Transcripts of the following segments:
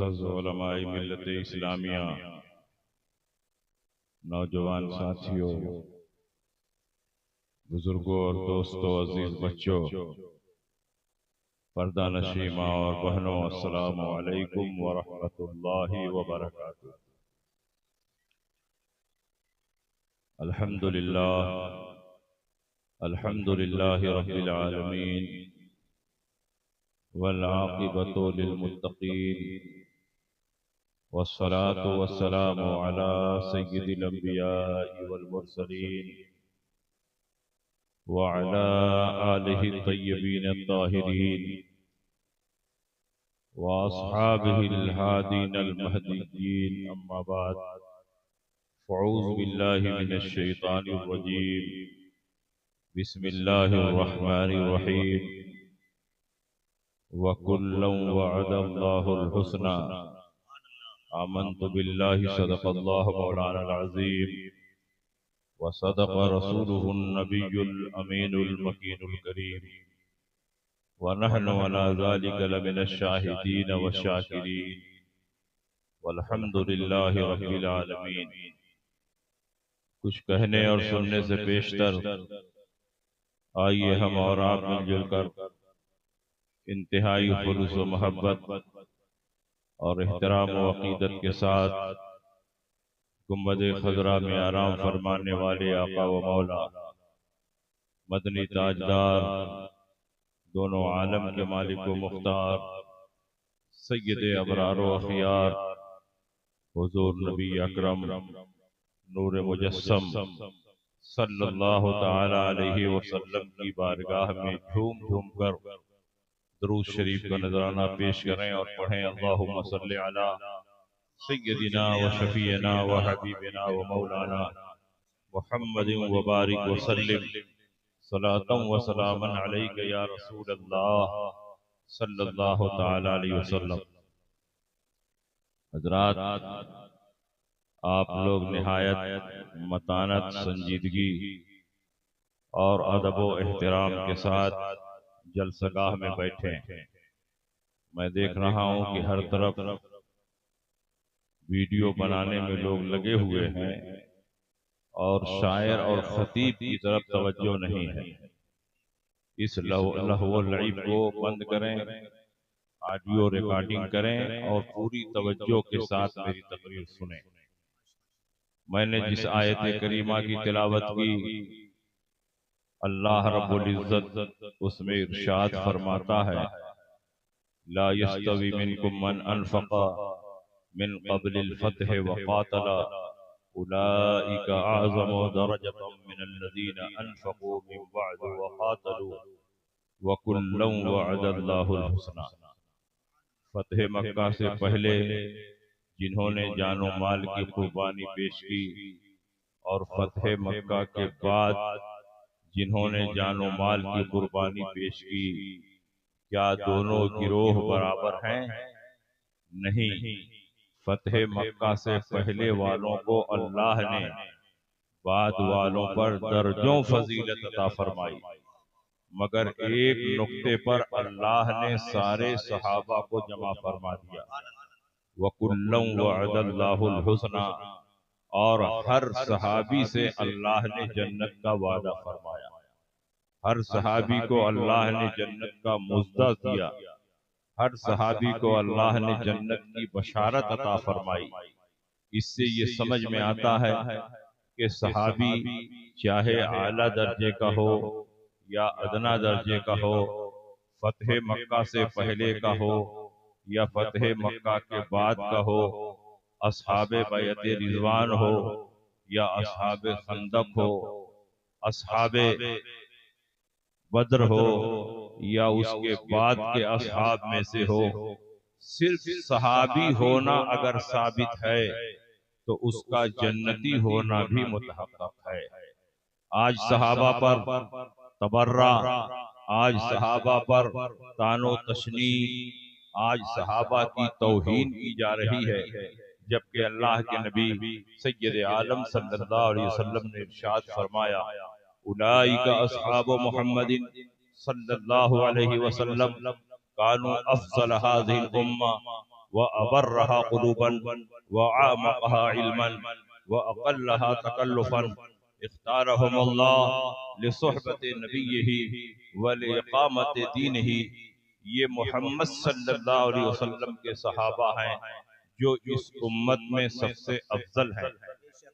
मुअज़्ज़ज़ उलमाए मिल्लत इस्लामिया, नौजवान साथियों, बुजुर्गों और दोस्तों, अजीज बच्चों, पर्दा नशी माँ और बहनों, अस्सलामु अलैकुम व रहमतुल्लाहि व बरकातुहू। अल्हम्दुलिल्लाह, अल्हम्दुलिल्लाहि रब्बिल आलमीन, वल आक़िबतु लिल मुत्तक़ीन, वस्सलातु वस्सलामु अला सय्यिदिल अंबियाइ वल मुरसलीन व अला आलिहि तय्यबीन अत्ताहिरीन व अस्हाबिहिल हादीनल महदीय्यीन। अम्मा बाद, फ़अऊज़ु बिल्लाहि मिनश शैतानिर रजीम। बिस्मिल्लाहिर रहमानिर रहीम। व कुल्लन वअदल्लाहुल हुस्ना। आमन्तु बिल्लाहि सदक़ल्लाहु मौलानाल अज़ीम व सदक़ रसूलुहुन नबियुल अमीनुल मकीनुल करीम व नहनु अला ज़ालिका लमिनश शाहिदीन व शाकिरीन वल्हम्दुलिल्लाहि रब्बिल आलमीन। कुछ कहने और सुनने से पेशतर आइए हम और आप मिलजुल कर इंतहाई खुलूस व मोहब्बत और एहतराम व अक़ीदत के साथ गुंबद खज़रा में आराम फरमाने वाले आका व मौला मदनी ताजदार, दोनों आलम के मालिक व मुख्तार, सय्यद अबरार व अख़ियार, हुज़ूर नबी अकरम नूर मुजस्सम सल्लल्लाहु तआला अलैहि वसल्लम की बारगाह में झूम झूम कर दुरूद शरीफ का नजराना पेश करें और पढ़ें, अल्लाहुम्मा सल्लि अला सय्यदिना व शफीना व हबीबिना व मौलाना मुहम्मदिन व बारिक व सल्लिम सलातन व सलामन अलैका या रसूल अल्लाह सल्लल्लाहु तआला अलैहि वसल्लम। हज़रात, आप लोग निहायत मतानत, संजीदगी और अदब व एहतराम के साथ जलसगाह में बैठे हैं। मैं देख रहा हूँ कि हर तरफ वीडियो बनाने में लोग लगे हुए हैं और शायर और खतीब की तरफ तवज्जो नहीं है। इस लहव लईब को बंद करें, ऑडियो रिकॉर्डिंग करें और पूरी तवज्जो के साथ मेरी तकरीर सुनें। मैंने जिस आयत करीमा की तिलावत की, अल्लाह रब्बुल इज्जत उसमें इरशाद फरमाता है, ला यस्तवी मिनकुम मन अनफक़ा मिन क़ब्लिल फ़त्ह व क़ातला उलाइका अअज़मु दरजतम मिनल्लज़ीना अनफ़क़ू मिन बअद व क़ातलू व कुल्लन वअदल्लाहुल हुस्ना। फ़त्ह मक्का से पहले जिन्होंने जानो माल की कुर्बानी पेश की और फ़त्ह मक्का के बाद जिन्होंने जानो माल की कुर्बानी पेश की, क्या दोनों गिरोह बराबर हैं? नहीं। फ़त्ह मक्का से पहले वालों को अल्लाह ने बाद वालों पर दर्जों फजीलत अता फरमाई, मगर एक नुक्ते पर अल्लाह ने सारे सहाबा को जमा फरमा दिया। वकुल्लन वअदल्लाहुल हुस्ना, और हर सहाबी से अल्लाह ने जन्नत का वादा फरमाया। हर सहाबी को अल्लाह ने जन्नत का मुज़्ज़ा दिया। हर सहाबी को अल्लाह ने जन्नत की बशारत अता फरमाई। इससे ये समझ में आता है कि सहाबी चाहे आला दर्जे का हो या अदना दर्जे का हो, फ़त्ह मक्का से पहले का हो या फ़त्ह मक्का के बाद का हो, अस्हाबे बैअत रिज़वान हो या अस्हाबे खंदक हो, अस्हाबे बद्र हो या उसके बाद के अस्हाब में से हो, सिर्फ सहाबी होना अगर साबित है तो उसका जन्नती होना भी मुतहक्कक है। आज सहाबा पर तबर्रा, आज सहाबा पर तानो तशनी, आज सहाबा की तौहीन की जा रही है, जबकि अल्लाह के नबी सय्यद आलम सल्लल्लाहु अलैहि वसल्लम ने इरशाद फरमाया, उलाइका अस्हाबु मुहम्मदिन सल्लल्लाहु अलैहि वसल्लम कानू अफज़ल हाज़िहिल उम्मा व अबर्रहा क़ुलूबन व आमक़हा इल्मन व अक़ल्लहा तकल्लुफ़न इख्तारहुमुल्लाह लिसुहबति नबिय्यिही व लिइक़ामति दीनिही। ये मोहम्मद सल्लल्लाहु अलैहि वसल्लम के सहाबा हैं जो इस उम्मत में सबसे अफजल हैं।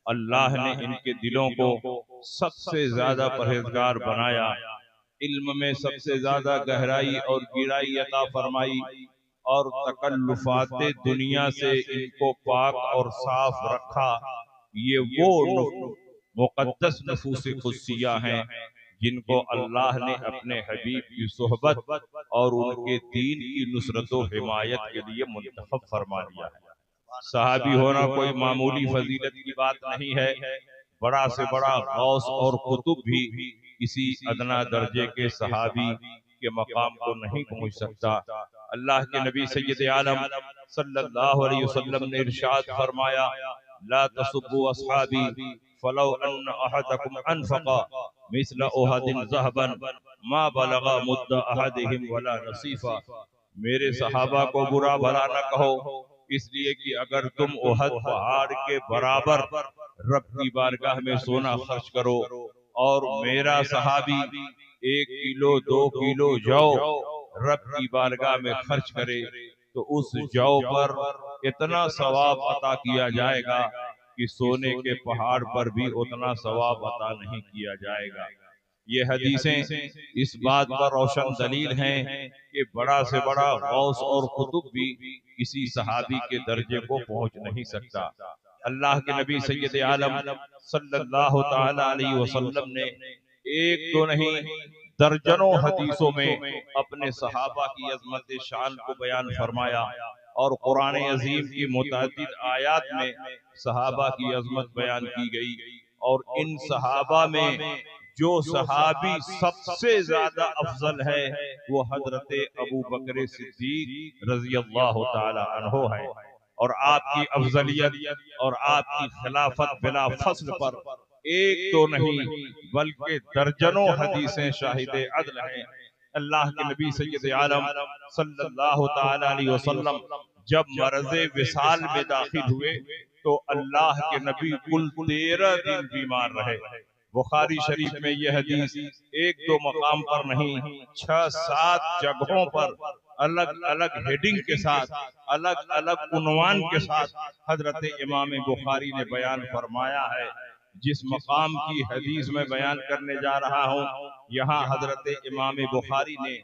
अल्लाह ने इनके दिलों को सबसे ज्यादा परहेजगार बनाया, इल्म में सबसे ज्यादा गहराई और गिराई अता फरमाई और तकल्लुफाते दुनिया से इनको पाक और साफ रखा। ये वो मुक़द्दस नफूस खुद्सिया हैं जिनको अल्लाह ने अपने हबीब की सोहबत और उनके दीन की नुसरत व हिमायत के लिए मुंतखब फरमा लिया है। सहाबी होना कोई मामूली फजीलत की बात नहीं है। बड़ा से बड़ा गौस और कुतुब भी किसी अदना दर्जे के सहाबी के मकाम को नहीं पहुंच सकता। अल्लाह के नबी सैयद आलम सल्लल्लाहु अलैहि वसल्लम ने इरशाद फरमाया, ला तसुब्बु अस्हाबी फलौ अन्न अहदकुम अनफक़ा मिस्ल उहदिन ज़हबन मा बलगा मुद्दा अहदिहिम वला नसीफा। मेरे सहाबा को बुरा भला न कहो, इसलिए कि अगर तुम उहद पहाड़ के बराबर रब की बारगाह में सोना खर्च करो और मेरा सहाबी 1 किलो 2 किलो जौ रब की बारगाह में खर्च करे तो उस जौ पर इतना सवाब अता किया जाएगा कि सोने के पहाड़ पर भी उतना सवाब अता नहीं किया जाएगा। ये हदीसें इस बात पर रोशन दलील हैं कि बड़ा से बड़ा गौस और कुतुब भी किसी सहाबी के दर्जे को पहुंच नहीं सकता। अल्लाह के नबी सैयद आलम सल्लल्लाहु ताला अलैहि वसल्लम ने एक तो नहीं दर्जनों हदीसों में अपने सहाबा की अजमत शान को बयान फरमाया और कुरान अजीम की मुतअद्दिद आयात में सहाबा की अजमत बयान की गई। और इन सहाबा में जो सहाबी सबसे ज्यादा अफजल है वो हजरत अबू बकर सिद्दीक रज़ी अल्लाह ताला अन्हु है। और आपकी अफजलियत और आपकी खिलाफत बिला फसल पर एक तो नहीं बल्कि दर्जनों हदीसें शाहिद अदल हैं। अल्लाह के नबी सैयद आलम सल्लल्लाहु ताला अलैहि वसल्लम जब मरज़े विसाल में दाखिल हुए तो अल्लाह के नबी कुल 13 दिन बीमार रहे। बुखारी शरीफ में यह हदीस एक दो मकाम पर नहीं 6-7 जगहों पर अलग अलग हेडिंग के साथ अलग अलग उन्वान के साथ हजरत इमाम बुखारी ने बयान फरमाया है। जिस मकाम की हदीस में बयान करने जा रहा हूँ यहाँ हजरत इमाम बुखारी ने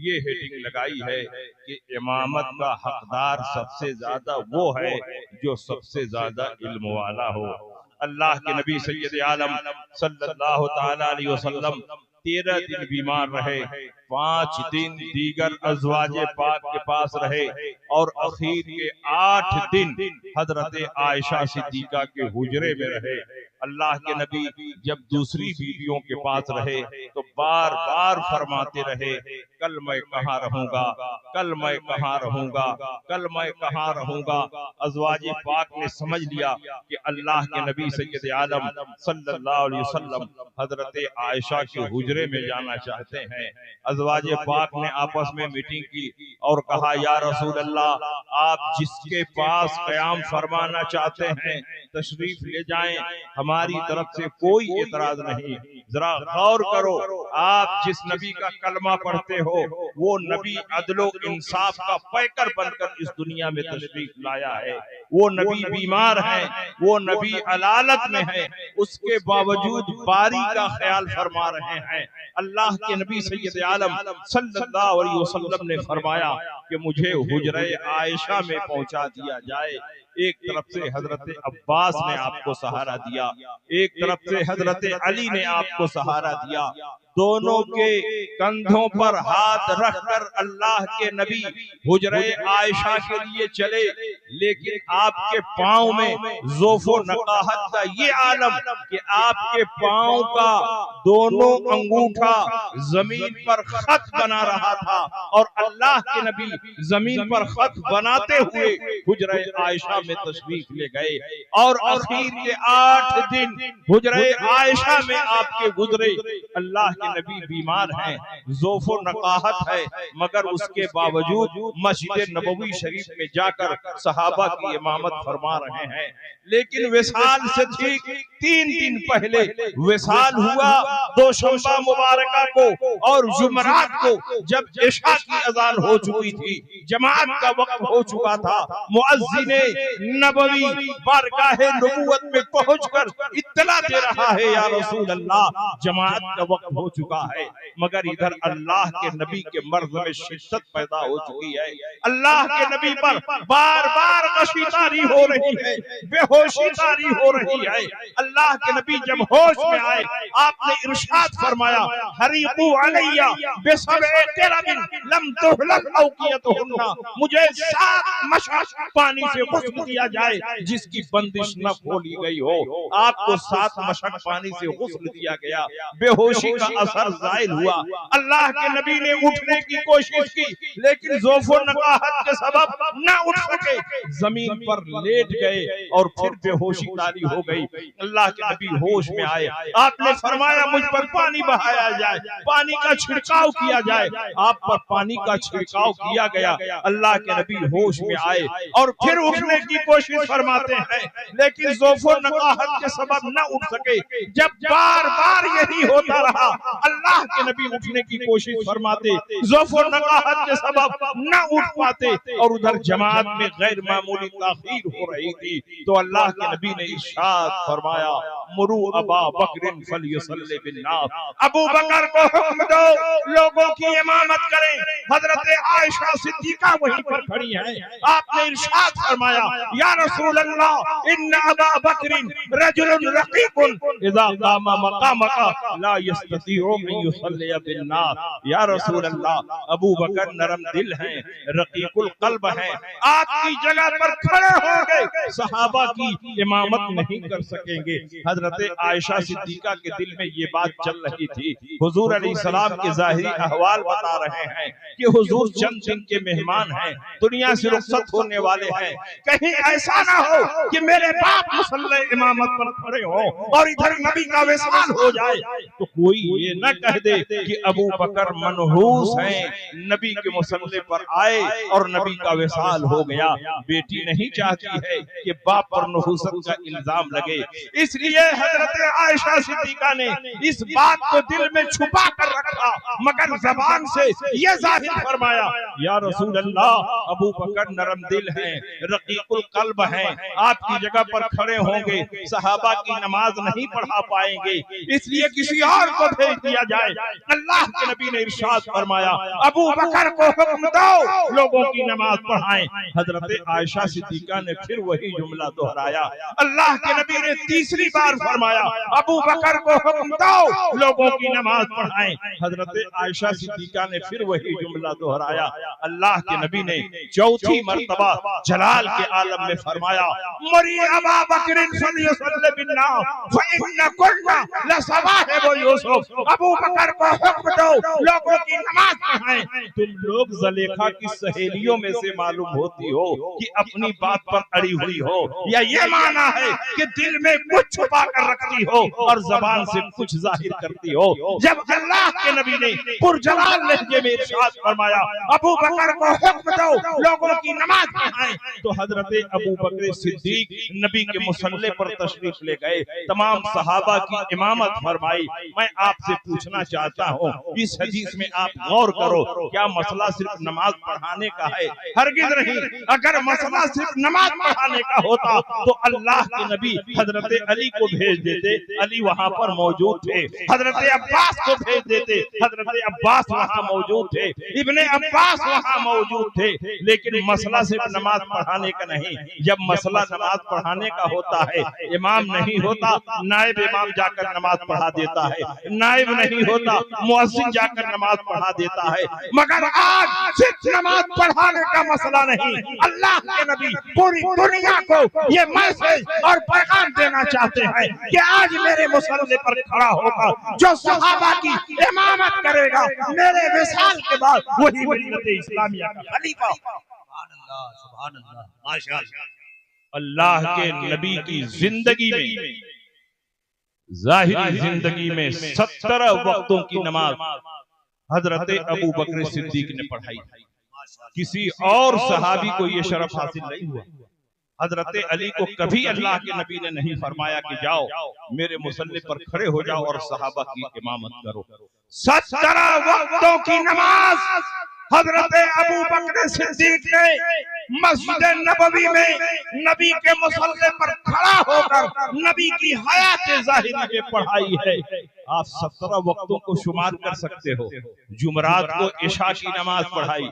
ये हेडिंग लगाई है कि इमामत का हकदार सबसे ज्यादा वो है जो सबसे ज्यादा इल्म वाला हो। अल्लाह के नबी सैयद आलम सल्लल्लाहु ताला अलैहि वसल्लम 13 दिन बीमार रहे, 5 दिन दीगर अज़वाजे पाक के पास रहे और आखिर के 8 दिन हजरत आयशा सिद्दीका के हुजरे में रहे। अल्लाह के नबी जब दूसरी बीवियों के पास रहे तो बार बार फरमाते रहे, कल मैं कहाँ रहूंगा, कल मैं कहाँ रहूंगा, कल मैं कहाँ रहूंगा। अज़वाजे पाक ने समझ लिया कि अल्लाह के नबी सैयद आलम सल्लल्लाहु अलैहि वसल्लम हजरत आयशा के हुजरे में जाना चाहते हैं। अज़वाजे पाक ने आपस में मीटिंग की और कहा, या रसूल अल्लाह, आप जिसके पास क़याम फरमाना चाहते हैं तशरीफ ले जाएं, हमारी तरफ से कोई एतराज नहीं। जरा गौर करो, आप जिस नबी का कलमा पढ़ते हो वो नबी अदलो इंसाफ का पैकर बनकर इस दुनिया में तशरीफ लाया है। वो नबी बीमार है, वो नबी अलालत में है, उसके बावजूद बारी का ख्याल फरमा रहे हैं। अल्लाह के नबी सैयद आलम सल्लल्लाहु अलैहि वसल्लम ने फरमाया कि मुझे हुजरे आयशा में पहुंचा दिया जाए। एक तरफ से हजरत अब्बास ने आपको सहारा दिया, एक तरफ से हजरत अली ने आपको सहारा दिया। दोनों के कंधों पर हाथ रखकर अल्लाह के नबी हुजरे आयशा के लिए चले, लेकिन आपके पांव में ज़ोफ़ो नकाहत का ये आलम कि आपके पांव का दोनों अंगूठा जमीन पर खत बना रहा था और अल्लाह के नबी जमीन पर खत बनाते हुए हुजरे आयशा में तशरीफ ले गए और आखिर के 8 दिन हुजरे आयशा में आपके गुजरे। अल्लाह के नबी बीमार हैं, ज़ोफ़ो नकाहत है, मगर उसके बावजूद मस्जिद नबवी शरीफ में जाकर सहाबा की इमामत फरमा रहे हैं। लेकिन विसाल से ठीक 3 दिन पहले विसाल हुआ, दोशंबा मुबारका को और जुमरात को, जब इशा की अजान हो चुकी थी, जमात का वक्त हो चुका था, मुअज्जिने नबवी बारगाहे नबूवत में पहुंचकर इत्तला दे रहा है, या रसूल अल्लाह जमात का वक्त हो चुका है। मगर इधर अल्लाह के नबी के मर्ज में शिद्दत पैदा हो चुकी है। अल्लाह के नबी पर बार बार गशी तारी हो रही है, बेहोशी तारी हो रही है। अल्लाह के नबी जब होश में आए, आपने इरशाद फरमाया, हरीकू अलैया बिसबए किरबिन लम तुहलक औकियतुहुन्ना, मुझे 7 मशक पानी से गुस्ल किया जाए जिसकी बंदिश न खोली गई हो। आपको 7 मशक पानी से गुस्ल दिया गया, बेहोशी का असर जाहिर हुआ। अल्लाह के नबी ने उठने की कोशिश की, लेकिन ज़ोफ़ो नकाहत के सबब न उठ सके, जमीन पर लेट गए और फिर बेहोशी तारी हो गई। अल्लाह के नबी होश में आए, आपने फरमाया मुझ पर पानी बहाया जाए, पानी का छिड़काव किया जाए। आप पर पानी का छिड़काव किया गया। अल्लाह के नबी होश में आए और फिर उठने की कोशिश फरमाते हैं, लेकिन ज़ोफ़ो नकाहत के सबब न उठ सके। जब बार बार यही होता रहा, अल्लाह के नबी उठने की कोशिश फरमाते, ज़ोफ़ो नकाहत के सबब न उठ पाते और उधर जमात में गैर मामूली ताखीर हो रही थी। तो अल्लाह के नबी ने इरशाद फरमाया, मुरू अबा बकरिन फलयुसल्ली बिन्नास, अबू बकर को हुक्म दो लोगों की इमामत करें। हजरत आयशा सिद्दीका वहीं पर खड़ी हैं। आपने इरशाद फरमाया, या रसूल अल्लाह इन्न अबा बकरिन रजुलन रकीकुन इज़ा कामा मकामका ला यस्ततीउ अन युसल्ली बिन्नास। या रसूल अल्लाह, अबू बकर नरम दिल हैं, रकीकुल कल्ब हैं, आपकी जगह पर खड़े होंगे, सहाबा की इमामत नहीं कर सकेंगे। हजरत आयशा सिद्दीका के दिल में ये बात चल रही थी। हुजूर अलैहिस्सलाम के ज़ाहिरी अहवाल बता रहे हैं कि हुजूर चंद दिन के मेहमान हैं, दुनिया से रुखसत होने वाले हैं। कहीं ऐसा ना हो कि मेरे बाप मुसल्ले इमामत पर खड़े हो और इधर नबी का विसाल हो जाए, तो कोई ये न कह दे कि अबू बकर मनहूस हैं, नबी के मुसल्ले पर आए और नबी का विसाल हो गया। बेटी नहीं चाहती है कि बाप पर नहूसत का इल्जाम लगे, इसलिए हजरत आयशा सिद्दीका ने इस बात को दिल में छुपा कर रखा, मगर जबान से ये जाहिर फरमाया, या रसूल अल्लाह, अबू बकर नरम दिल हैं, रकीकुल कल्ब हैं, आपकी जगह पर खड़े होंगे, सहाबा की नमाज नहीं पढ़ा पाएंगे, इसलिए किसी और को भेज दिया जाए। अल्लाह के नबी ने इरशाद फरमाया, अबू बकर को हुक्म दो लोगों की नमाज पढ़ाएं। हजरत आयशा सिद्दीका ने फिर वही जुमला दोहराया। अल्लाह के नबी ने तीसरी बार फरमाया, अबू बकर को हुक्म दो लोगों की नमाज पढ़ाएं। हजरत आयशा सिद्दीका ने फिर वही जुमला दोहराया। अल्लाह के नबी ने चौथी मर्तबा जलाल के आलम में फरमाया, मुरी अबा बकरिन फलयुसल्ली बिन्नास फइन्न कुन्ना लसवाहिबु यूसुफ, अबू बकर को हुक्म दो लोगों की नमाज पढ़ाएं। तुम लोग ज़ुलेखा की सहेलियों में से मालूम होती हो कि अपनी बात पर अड़ी हुई हो, या ये माना है कि दिल में कुछ छुपा कर रखती हो और जबान से कुछ जाहिर करती हो। जब अल्लाह के नबी ने पुरजलाल लहजे में इरशाद फरमाया, अबू बकर को हुक्म दो लोगों की नमाज पढ़ाएं, तो हजरत अबू बकर सिद्दीक नबी के मुसल्ले पर तशरीफ ले गए, तमाम सहाबा की इमामत फरमाई। मैं आपसे पूछना चाहता हूँ, इस हदीस में आप गौर करो, क्या मसला सिर्फ नमाज पढ़ाने का है? हरगिज़ नहीं। अगर मसला सिर्फ नमाज पढ़ाने का होता तो अल्लाह के नबी हजरत अली को भेज देते, अली वहाँ पर मौजूद थे। हजरत अब्बास को भेज देते, हजरत अब्बास वहाँ मौजूद थे। इब्ने अब्बास लिबास वहां मौजूद थे, लेकिन मसला सिर्फ नमाज पढ़ाने का नहीं। जब मसला नमाज पढ़ाने का होता है, इमाम नहीं होता, नायब इमाम जाकर नमाज पढ़ा देता है, नायब नहीं होता, मुअज्जिन जाकर नमाज पढ़ा देता है। मगर आज सिर्फ नमाज पढ़ाने का मसला नहीं, अल्लाह के नबी पूरी दुनिया को ये मैसेज और पैगाम देना चाहते हैं कि आज मेरे मुसल्ले पर खड़ा होगा जो सहाबा की इमामत करेगा, मेरे विसाल के बाद वही मिल्लत इस्लामिया का खलीफा। सुभान अल्लाह, सुभान अल्लाह, माशाअल्लाह। अल्लाह के नबी की जिंदगी में, जाहिरी जिंदगी में 17 वक्तों की नमाज हजरत अबू बकर सिद्दीक ने पढ़ाई। किसी और सहाबी को यह शरफ हासिल नहीं हुआ। हजरत अली को कभी अल्लाह के नबी ने नहीं फरमाया कि जाओ मेरे मुसल्ले पर खड़े हो जाओ और सहाबा की इमामत करो। 17 वक्तों की नमाज हजरत अबू बकर सिद्दीक ने मस्जिद नबवी में नबी के मुसल्ले पर खड़ा होकर नबी की हयात ज़ाहिरी में पढ़ाई है। आप 17 वक्तों को शुमार कर सकते हो। जुमरात को इशा की नमाज पढ़ाई,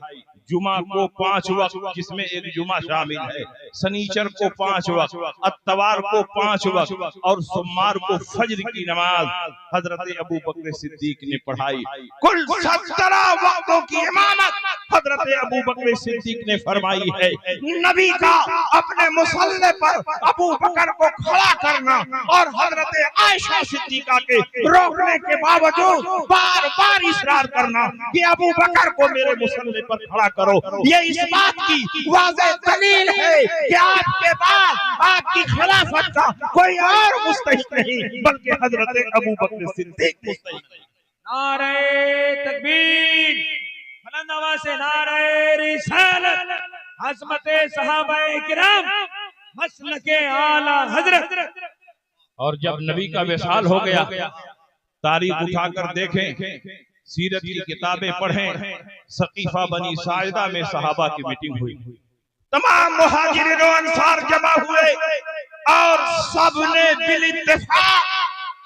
जुमा को 5 वक्त जिसमें एक जुमा शामिल है, सनीचर को 5 वक्त, अत्तवार को 5 वक्त और सोमवार को फजर की नमाज हजरत अबू बकर सिद्दीक ने पढ़ाई। कुल 17 वक्तों की इमामत हजरत अबू बकर सिद्दीक ने फरमाई है। नबी का अपने मुसल्ले पर अबू बकर को खड़ा करना और हजरत आयशा सिद्दीका के रोकने के बावजूद बार बार इसरार करना कि अबू बकर को मेरे मुसल्ले पर खड़ा करो, ये इस बात की वाज़ेह दलील है कि आपके बाद आपकी खिलाफत का कोई और मुस्तहिक नहीं बल्कि हजरत अबू बकर सिद्दीक मुस्तहिक है। नारे तकबीर, बुलंद आवाज से नारे रिसालत, अज़मते सहाबाए किराम, मसलके आला हजरत। और जब नबी का विसाल हो गया, तारीख उठाकर देखें, सीरत की किताबें पढ़ें, सकीफा बनी साइदा में सहाबा की मीटिंग हुई। तमाम मुहाजिरीन और अंसार जमा हुए और सबने बिल इत्तेफाक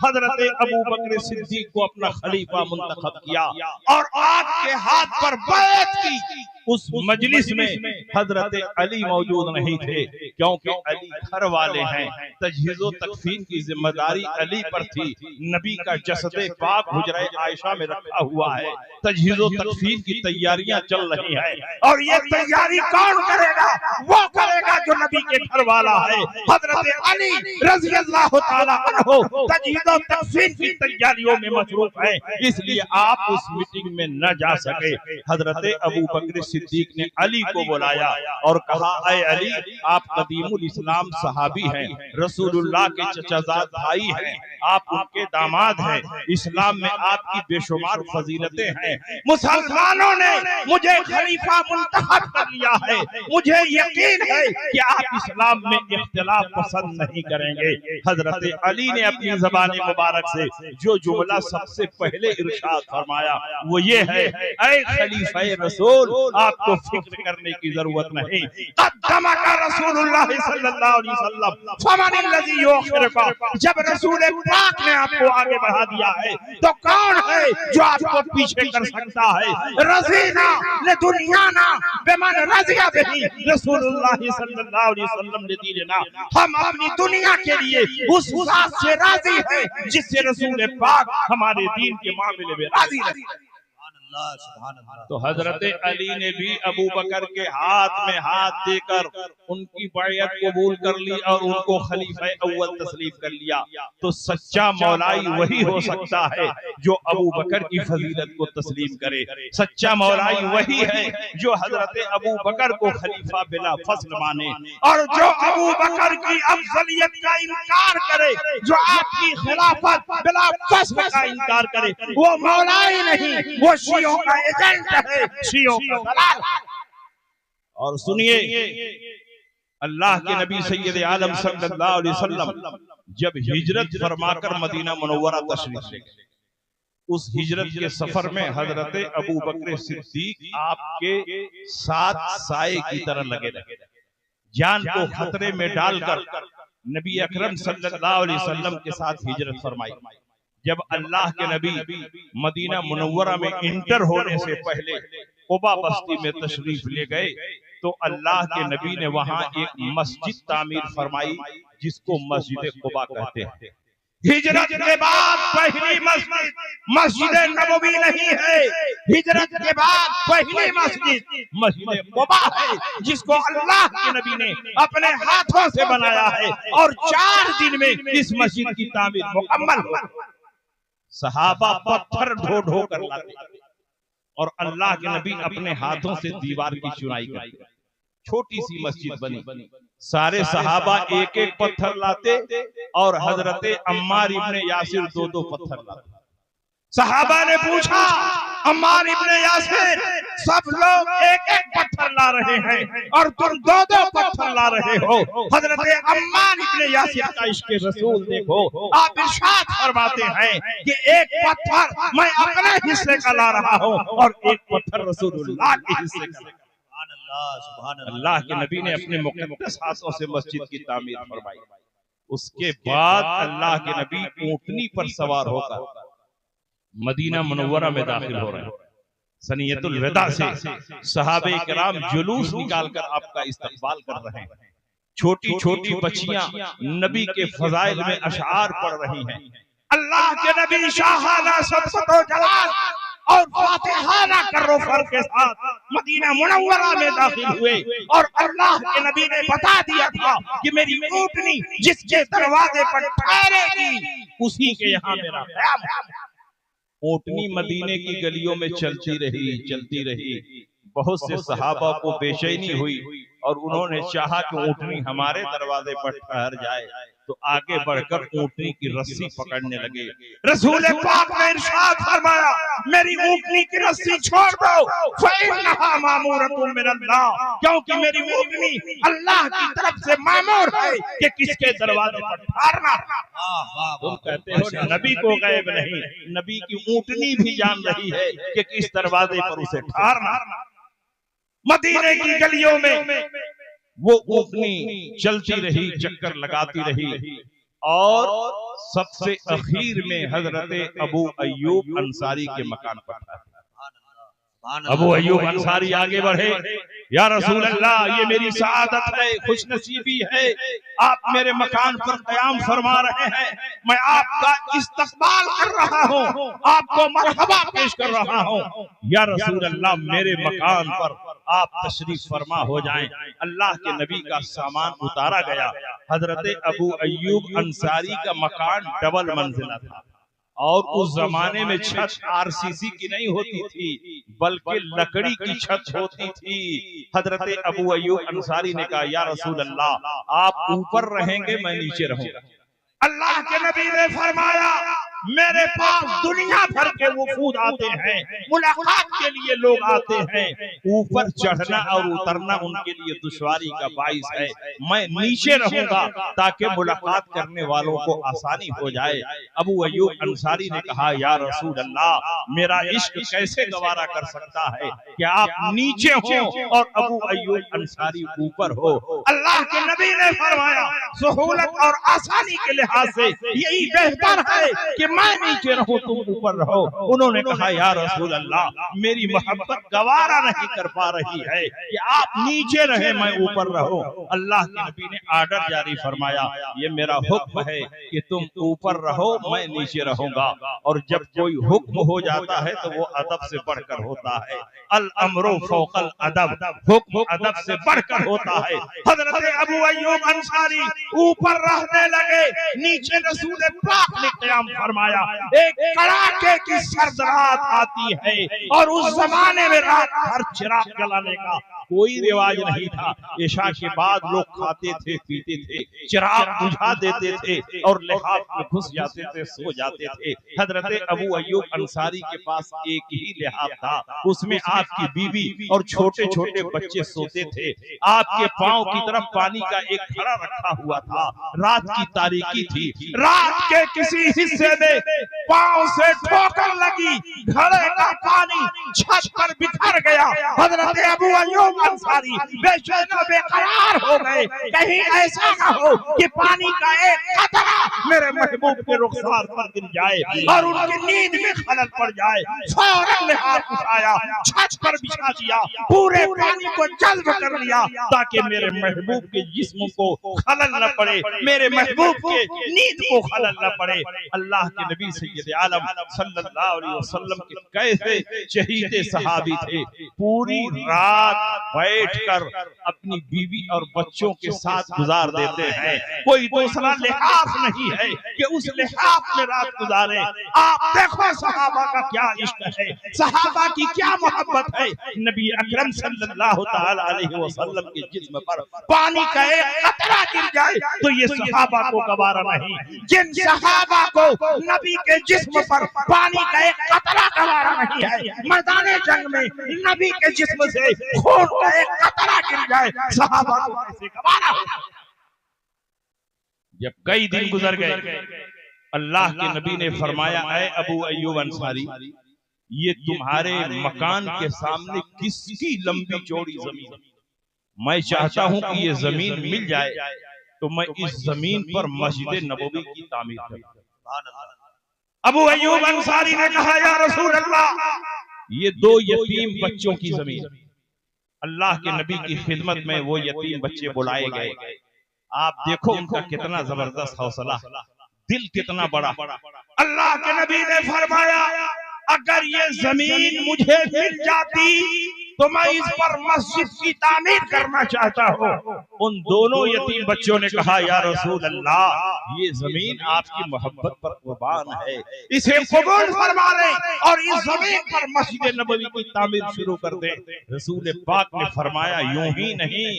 हजरत अबू बकर सिद्दीक को अपना खलीफा मुंतखब किया और आपके हाथ पर बैत की। उस मजलिस में हजरत अली मौजूद नहीं थे, क्योंकि अली घर वाले हैं। तजहीज़ो तकफीन की जिम्मेदारी अली पर थी। नबी का जसदे पाक हुजरा आयशा में रखा हुआ है, तजहीज़ो तकफीन की तैयारियां चल रही हैं और ये तैयारी कौन करेगा? वो करेगा जो नबी के घर वाला है, हजरत अली रज़ी अल्लाह तआला अन्हु तजहीज़ो तकफीन की तैयारियों में मसरूफ हैं, इसलिए आप उस मीटिंग में न जा सके। हजरत अबू बकर सिद्दीक ने अली को बुलाया और कहा, ऐ अली, आप कदीमुल इस्लाम सहाबी हैं, रसूलुल्लाह के चचाजाद भाई हैं, आप उनके दामाद हैं, इस्लाम में आपकी बेशुमार फजीलतें हैं। मुसलमानों ने मुझे खलीफा मुंतखब कर लिया है, मुझे यकीन है कि आप इस्लाम में इख्तिलाफ पसंद नहीं करेंगे। हजरत अली ने अपनी ज़बान मुबारक से जो जुमला सबसे पहले इरशाद फरमाया वो ये है, ऐ खलीफा रसूल, आपको फिक्र करने की जरूरत नहीं। क़द्दमका रसूलुल्लाह सल्लल्लाहु अलैहि वसल्लम फमनिल्लज़ी युअख्खिरुका, जब रसूल पाक ने आपको आगे बढ़ा दिया है तो कौन है जो आपको पीछे कर सकता है? रज़ीना लिदुनियाना बिमन रज़िया बिही रसूलुल्लाह सल्लल्लाहु अलैहि वसल्लम लिदीनिना, हम अपनी दुनिया के लिए उस ज़ात से राजी हैं जिससे रसूल पाक हमारे दीन के मामले में राजी है। तो हजरत अली ने भी अबू बकर के हाथ में हाथ देकर उनकी बैयत कबूल कर ली और उनको खलीफा अव्वल तस्लीम कर लिया। तो सच्चा मौलाई वही हो सकता है जो अबू बकर की फजीलत को तस्लीम करे। सच्चा मौलाई वही है जो हजरत अबू बकर को खलीफा बिला फसल माने और जो अबू बकर की अफजलियत का इनकार करे, जो आपकी खिलाफत बिला फसल का इनकार करे, वो मौलाई नहीं, वो शियों का एजेंट है, शियों का दलाल। और सुनिए, अल्लाह के नबी सैयद आलम सल्लल्लाहु अलैहि वसल्लम जब हिजरत फरमाकर मदीना मुनव्वरा तशरीफ ले गए, उस हिजरत के सफर में हजरत अबू बकर सिद्दीक आपके साथ साए की तरह लगे रहे। जान को खतरे में डालकर नबी अकरम सल्लल्लाहु अलैहि वसल्लम के साथ हिजरत फरमाई। जब अल्लाह के नबी मदीना मुनव्वरा में इंटर होने से पहले कुबा बस्ती में तशरीफ ले गए तो अल्लाह के नबी ने वहां एक मस्जिद तामीर फरमाई जिसको मस्जिद कुबा कहते हैं। हिजरत के बाद पहली मस्जिद मस्जिद नबवी नहीं है, हिजरत के बाद पहली मस्जिद मस्जिद कुबा है जिसको अल्लाह के नबी ने अपने हाथों से बनाया है और 4 दिन में इस मस्जिद की तामीर मुकम्मल हुई। सहाबा पत्थर ढो ढो कर लाते और अल्लाह के नबी अपने हाथों से दीवार की चुनाई करते। छोटी सी मस्जिद बनी, सारे सहाबा एक एक पत्थर लाते और हजरत अम्मार इब्ने यासिर 2-2 पत्थर लाते। सहाबा ने पूछा, अम्मार इब्ने यासिर सब लोग एक एक पत्थर ला रहे हैं और तुम 2-2 पत्थर ला रहे हो। हजरत अम्मार इब्ने यासिर का इश्क़ रसूल देखो, आप इरशाद फरमाते हैं कि एक पत्थर मैं अपने हिस्से का ला रहा हूँ और एक पत्थर रसूलुल्लाह के हिस्से का। अल्लाह के नबी ने अपने मुक़द्दस हाथों से मस्जिद की तामीर फरमाई। उसके बाद अल्लाह के नबी ऊंटनी पर सवार होकर मदीना मुनव्वरा में दाखिल हो रहे हैं। सनियतुल विदा से सहाबे किराम जुलूस निकालकर आपका इस्तकबाल कर रहे हैं। छोटी छोटी बच्चियां नबी के फजाइल में अशआर पढ़ रही हैं। अल्लाह के नबी शाहाना सब्सतो जलाल और फातिहाना कर्रोफर के साथ मदीना मुनव्वरा में दाखिल हुए और अल्लाह के नबी ने बता दिया था कि मेरी ऊंटनी जिसके दरवाजे पर ठहरेगी उसी के यहाँ मेरा क़याम है। ऊंटनी मदीने की गलियों में चलती रही। बहुत से सहाबा को बेचैनी हुई और उन्होंने चाहा कि ऊंटनी हमारे दरवाजे पर ठहर जाए, तो आगे बढ़कर ऊंटनी की रस्सी पकड़ने लगे। रसूल पाक ने इरशाद फरमाया, मेरी ऊंटनी की रस्सी छोड़ दो, फइन्नहा मामूरतुन मिनल्लाह, क्योंकि मेरी ऊंटनी अल्लाह की तरफ से मामूर है कि किसके दरवाजे पर ठहरना। तुम कहते हो नबी को गैब नहीं, नबी की ऊंटनी भी जान रही है कि किस दरवाजे पर उसे ठहरना। मदीने की गलियों में वो ऊंटनी चलती रही, चक्कर लगाती रही और सबसे अखीर में हजरत अबू अय्यूब अंसारी के मकान पर था। अबू अय्यूब अंसारी आगे बढ़े, या रसूल अल्लाह, ये मेरी सआदत है, खुशनसीबी है, आप मेरे मकान पर क़याम फरमा रहे हैं, मैं आपका इस्तकबाल कर रहा हूँ, आपको मरहबा पेश कर रहा हूँ। या रसूल अल्लाह, मेरे मकान पर आप तशरीफ फरमा हो जाएं। अल्लाह के नबी का सामान उतारा गया। हजरत अबू अय्यूब अंसारी का मकान डबल मंजिला था और उस जमाने में छत आरसीसी की नहीं होती थी बल्कि लकड़ी की छत होती थी। हजरत अबू अय्यूब अंसारी ने कहा, या रसूल अल्लाह, आप ऊपर रहेंगे, मैं नीचे रहूंगा। अल्लाह के नबी ने फरमाया, मेरे पास दुनिया भर के वफूद आते हैं, मुलाकात के लिए लोग आते हैं, ऊपर चढ़ना और उतरना उनके लिए दुश्वारी का बाइस है, मैं नीचे रहूंगा ताकि मुलाकात करने वालों को आसानी हो जाए। अबू अय्यूब अंसारी ने कहा, या रसूल अल्लाह, मेरा इश्क कैसे गवारा कर सकता है कि आप नीचे हो और अबू अय्यूब अंसारी ऊपर हो। अल्लाह के नबी ने फरमाया, सहूलत और आसानी के लिहाज से यही बेहतर है कि मैं नीचे रहूं, तुम ऊपर रहो। उन्होंने कहा, या रसूल अल्लाह, मेरी मोहब्बत गवारा नहीं कर पा रही है कि आप नीचे रहे, मैं ऊपर रहूं। अल्लाह के नबी ने आर्डर जारी फरमाया, ये मेरा हुक्म है कि तुम ऊपर रहो, मैं नीचे रहूंगा। और जब कोई हुक्म हो जाता है तो वो अदब से बढ़कर होता है। अल अमरो फौकल अदब, हुक्म अदब से बढ़कर होता है। हजरत अबू अय्यूब अंसारी ऊपर रहने लगे, नीचे रसूल पाक ने क़याम फरमाया। एक कड़ाके की सर्द रात आती है और उस जमाने में रात भर चिराग जलाने का कोई रिवाज नहीं था। इशा के बाद लोग खाते थे, पीते थे, चिराग बुझा देते थे और लिहाफ में घुस जाते थे, सो जाते थे। हजरत अबू अय्यूब अंसारी के पास एक ही लिहाफ था, उसमें आपकी बीवी और छोटे छोटे बच्चे सोते थे। आपके पांव की तरफ पानी का एक घड़ा रखा हुआ था। रात की तारीकी थी, रात के किसी हिस्से में पांव से ठोकर लगी, घड़े का पानी छत पर बिखर गया। हजरत अबू अय्यूब अंसारी बेचैन और बेकरार हो गए, कहीं ऐसा ना हो कि पानी का एक कतरा मेरे महबूब के रुखसार पर गिर जाए और उनकी नींद में खलल पड़ जाए। फौरन लिहाज उठाया, छत पर बिछा दिया, पूरे पानी को जल्ब कर लिया ताकि मेरे महबूब के जिस्म को खलल न पड़े, मेरे महबूब के नींद को खलल न पड़े। अल्लाह के नबी सैयद आलम सल्लल्लाहु अलैहि वसल्लम के कैसे शहीद सहाबी थे, पूरी रात बैठकर अपनी बीवी और बच्चों के साथ गुजार देते हैं। कोई दूसरा लिहाज नहीं है कि उस लिहाज में रात गुजारे। आप देखो सहाबा का क्या इश्क है, सहाबा की क्या मोहब्बत है। नबी अकरम सल्लल्लाहु ताला अलैहि वसल्लम के जिस्म पर पानी का एक कतरा गिर जाए तो ये सहाबा को गवारा नहीं। जिन सहाबा को नबी के जिस्म पर पानी का एक कतरा गवारा नहीं है, मैदान जंग में नबी के जिस्म से खून का एक कतरा गिर जाए, सहाबा को कैसे गवारा होगा। जब कई दिन गुजर गए, अल्लाह के नबी ने फरमाया, ऐ अबू अय्यूब अंसारी, ये तुम्हारे मकान के सामने किसकी लंबी चौड़ी जमीन, मैं चाहता हूं कि ये जमीन मिल जाए तो मैं इस जमीन पर मस्जिद नबवी की तामीर करूं। अबू अय्यूब अंसारी ने कहा, या रसूल अल्लाह, ये 2 यतीम बच्चों की जमीन। अल्लाह के नबी की खिदमत में वो यतीम बच्चे बुलाए गए। आप देखो उनका कितना जबरदस्त हौसला, दिल कितना बड़ा। अल्लाह के नबी ने फरमाया, अगर ये जमीन मुझे मिल जाती तो मैं इस पर मस्जिद की तामीर करना चाहता हूँ। उन दोनों यतीम बच्चों ने कहा, या रसूल अल्लाह, ये जमीन आपकी मोहब्बत पर कुर्बान है, इसे कबूल फरमा लें और इस जमीन पर मस्जिद नबवी की तामीर शुरू कर दें। रसूल पाक ने फरमाया, यूं ही नहीं,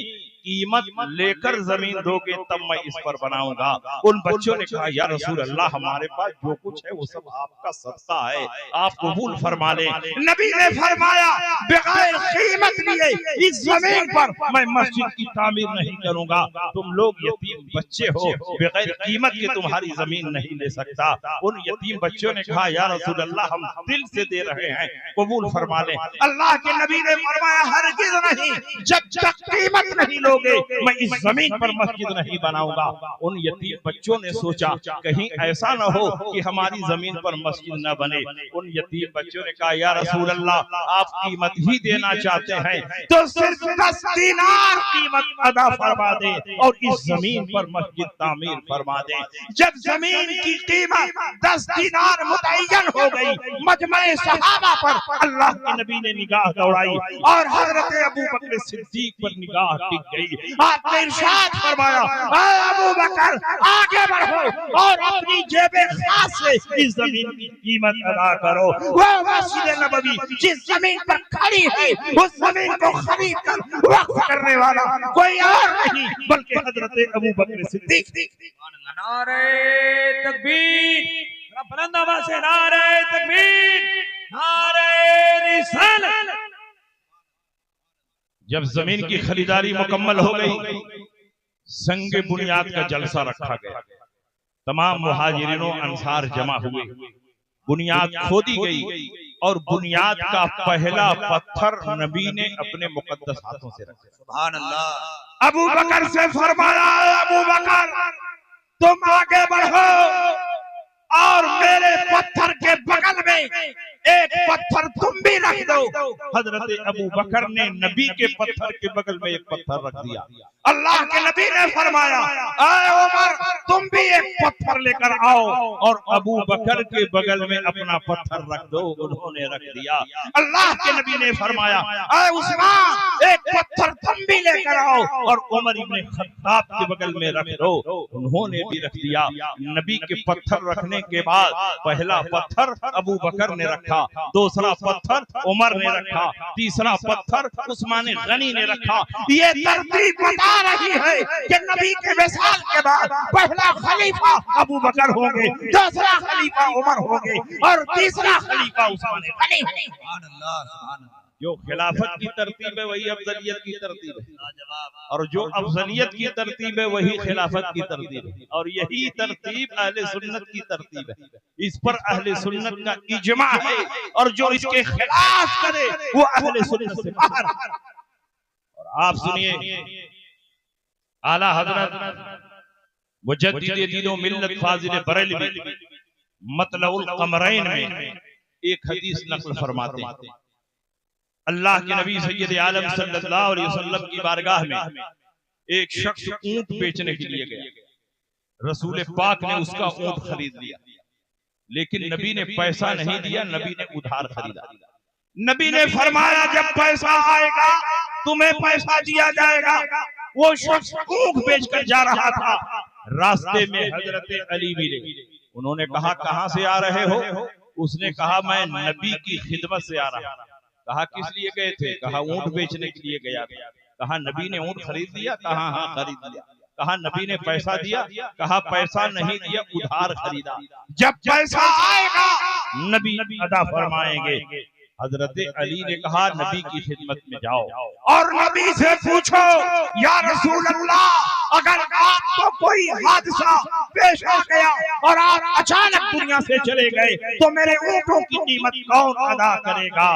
कीमत लेकर जमीन दोगे तब मैं इस पर बनाऊंगा। उन बच्चों ने कहा, या रसूल अल्लाह, हमारे पास जो कुछ है वो सब आपका सदका है, आप कबूल फरमा लें। नबी ने फरमाया, बगैर कीमत लिए इस जमीन पर मैं मस्जिद की तामीर नहीं करूंगा। तुम लोग यतीम बच्चे हो, बगैर कीमत के तुम्हारी जमीन नहीं ले सकता। उन यतीम बच्चों ने कहा, या रसूल अल्लाह, हम दिल से दे रहे हैं, कबूल फरमा लें। अल्लाह के नबी ने फरमाया, हरगिज़ नहीं, जब तक कीमत नहीं मैं इस जमीन पर मस्जिद नहीं बनाऊंगा। उन यतीम बच्चों ने सोचा, कहीं ऐसा न हो कि हमारी जमीन पर मस्जिद न बने। उन यतीम बच्चों ने कहा, या रसूल अल्लाह, आप कीमत ही देना चाहते हैं तो सिर्फ 10 दीनार कीमत अदा फरमा दे और इस जमीन पर मस्जिद तामीर फरमा दे। जब जमीन की कीमत 10 दीनार मुतय्यन हो गई, मजमे सहाबा पर अल्लाह के नबी ने निगाह दौड़ाई और हजरत अबू बकर सिद्दीक पर निगाह टिक गई। आपने इरशाद फरमाया, अबू बकर, आगे बढ़ो और अपनी जेबे खास से इस जमीन की कीमत अदा करो। वो मस्जिद नबवी जिस जमीन पर खड़ी है, उस जमीन को खरीद कर वक्फ करने वाला कोई और नहीं बल्कि हजरत अबू बकर सिद्दीक। नारे तकबीर, बुलंद आवाज से नारे तकबीर, नारे रिसालत। जब जमीन की खरीदारी मुकम्मल हो गई, संगे बुनियाद का जलसा रखा गया। तमाम मुहाजिरीनों अंसार जमा हुए, बुनियाद खोदी गई और बुनियाद का पहला पत्थर नबी ने अपने मुकद्दस हाथों से रखा। सुभान अल्लाह। अबू बकर से फरमाया, अबू बकर, तुम आगे बढ़ो और मेरे पत्थर के बगल में एक पत्थर तुम भी रख दो। हजरत अबू बकर ने नबी के पत्थर के बगल में एक पत्थर रख दिया। अल्लाह के नबी ने फरमाया, ऐ उमर, तुम भी एक पत्थर लेकर आओ और अबू बकर के बगल में अपना पत्थर रख दो। उन्होंने रख दिया। अल्लाह के नबी ने फरमाया, ऐ उस्मान, एक पत्थर तुम भी लेकर आओ और उमर इब्ने खत्ताब के बगल में रख दो। उन्होंने भी रख दिया। नबी के पत्थर रखने के बाद पहला पत्थर अबू बकर ने रखा, दूसरा पत्थर उमर ने रखा, तीसरा पत्थर उस्मान गनी ने रखा। ये तरतीब बता रही है कि नबी के विसाल के बाद पहला खलीफा अबू बकर होंगे, दूसरा खलीफा उमर होंगे और तीसरा खलीफा उस्मान गनी। सुभान अल्लाह, सुभान अल्लाह। जो खिलाफत की तरतीब है वही अफजलियत की तरतीब है, और जो अफजलियत की तरतीब है वही खिलाफत की तरतीब है, और यही तरतीब अहले सुन्नत की तरतीब है। इस पर अहले सुन्नत का इजमा है, और जो इसके खिलाफ करे वो अहले सुन्नत से बाहर। और आप सुनिए, आला हजरत मुजद्दिद दीन व मिल्लत फाजिल बरेलवी मतलउल कमरैन में एक हदीस नकल फरमाते हैं। अल्लाह के नबी सैयद आलम सल्लल्लाहु अलैहि वसल्लम की बारगाह में एक शख्स ऊंट बेचने के लिए गया। रसूल पाक ने उसका ऊंट खरीद लिया, लेकिन नबी ने पैसा नहीं दिया, नबी ने उधार खरीदा। नबी ने फरमाया जब पैसा आएगा तुम्हें पैसा दिया जाएगा। वो शख्स ऊंट बेचकर जा रहा था, रास्ते में हजरत अली मिले। उन्होंने कहा कहां से आ रहे हो? उसने कहा मैं नबी की खिदमत से आ रहा। कहा किस लिए गए थे? कहा ऊंट बेचने के लिए गया था। कहा नबी ने ऊंट खरीद लिया? कहा हाँ खरीद लिया। कहा नबी ने पैसा दिया? कहा पैसा नहीं दिया, उधार खरीदा। जब पैसा आएगा नबी अदा फरमाएंगे। हजरत अली ने कहा नबी की खिदमत में जाओ और नबी से पूछो या रसूल अल्लाह, अगर आपको कोई हादसा पेश आ गया और आप अचानक दुनिया से चले गए तो मेरे ऊंटों की कीमत कौन अदा करेगा?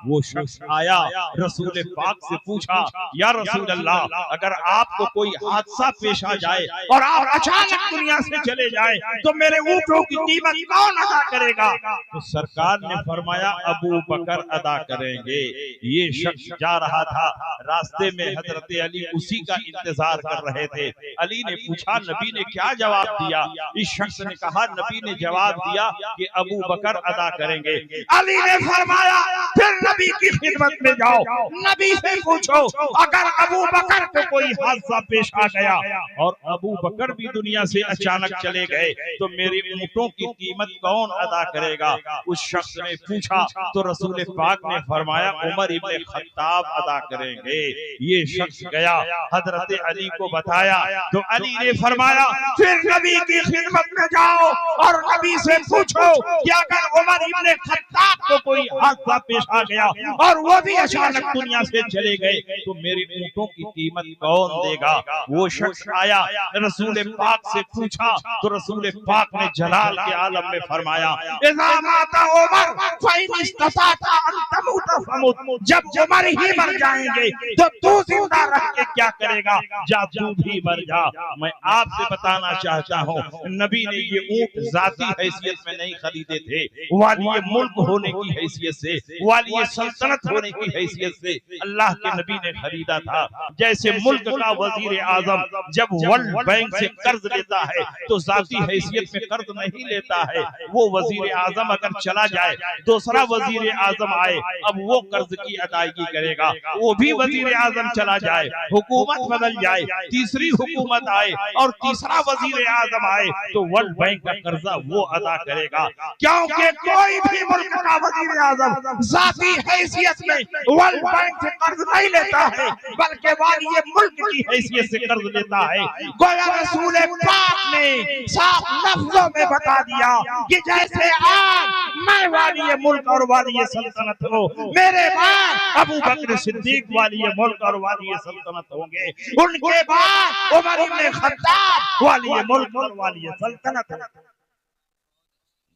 वो शख्स आया, रसूल पाक से पूछा या रसूल अल्लाह, अगर आपको कोई हादसा पेश आ जाए और आप अचानक दुनिया से चले जाए तो मेरे ऊंटों की कीमत कौन अदा करेगा? तो सरकार ने फरमाया अबू बकर अदा करेंगे। ये शख्स जा रहा था, रास्ते में हजरत अली उसी का इंतजार कर रहे थे। अली ने पूछा नबी ने क्या जवाब दिया? इस शख्स ने कहा नबी ने जवाब दिया कि अबू बकर अदा करेंगे। अली ने फरमाया फिर नबी की खिदमत में जाओ, नबी से पूछो अगर अबू बकर को कोई हादसा पेश आ गया और अबू बकर भी दुनिया से अचानक चले गए तो मेरे ऊंटों की कीमत कौन अदा करेगा? उस शख्स ने पूछा तो रसूल पाक ने फरमाया उमर इब्ने खत्ताब अदा करेंगे। ये शख्स गया, हजरत अली को बताया तो अली ने फरमाया फिर नबी की खिदमत में जाओ और नबी से पूछो कि अगर उमर इब्ने खत्ताब को कोई हादसा पेश आ गया और वो भी अचानक दुनिया से चले गए तो मेरे ऊंटों की कीमत कौन देगा? वो शख्स आया, रसूल पाक से पूछा तो रसूल पाक ने जलाल के आलम में फरमाया इज़ा माता उमर फ़इन इस्तताअ अन तमूत फमूत, जब उमर ही मर जाएंगे तो तू जिंदा रह के क्या करेगा? जा तू भी मर जा। मैं आपसे बताना चाहता हूँ नबी ने ये ऊंट जाती हैसियत में नहीं खरीदे थे, वाली मुल्क होने की हैसियत से, वाली सल्तनत होने की हैसियत से अल्लाह के नबी ने खरीदा था। जैसे मुल्क का वजीर आजम जब वर्ल्ड बैंक से कर्ज लेता है तो जाती हैसियत में कर्ज नहीं लेता है। वो वजीर आजम अगर चला जाए, दूसरा वजीर आजम आए, अब वो कर्ज की अदायगी करेगा। वो भी वजीर आजम चला जाए, हुकूमत बदल जाए, तीसरी हुकूमत आए और तीसरा वजीर आजम आए तो वर्ल्ड बैंक का कर्जा वो अदा करेगा। क्योंकि कोई भी मुल्क का वजीर आजम जाती हैसियत में वर्ल्ड बैंक से कर्ज नहीं लेता है, बल्कि वाली मुल्क की हैसियत से कर्ज लेता है। गोया रसूल पाक ने साफ लफ्जों में बता दिया कि जैसे आज मैं वाली मुल्क और वाली सल्तनत हो, मेरे बाद अबू बकर सिद्दीक वाली मुल्क और वाली सल्तनत होंगे, उनके बाद उमर इब्ने खत्ताब वाली मुल्क और वाली सल्तनत।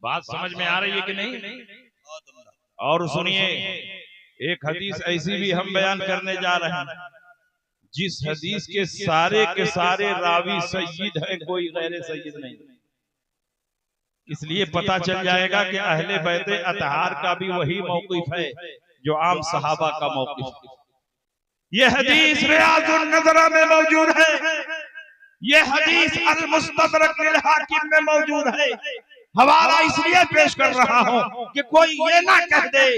बात समझ में आ रही है कि नहीं? और सुनिए, एक हदीस ऐसी भी हम बयान करने जा रहे हैं जिस हदीस के सारे रावी सय्यद है, कोई गैर सय्यद नहीं। इसलिए पता चल जाएगा कि अहले बैत अतहार का भी वही मौक़िफ़ है जो आम सहाबा का मौक़िफ़ है। यह हदीस रियाज़ुन नज़रा में मौजूद है, यह हदीस अल मुस्तदरक लिल हाकिम में मौजूद है। हवाला इसलिए पेश कर रहा हूं कि कोई ये ना कह दे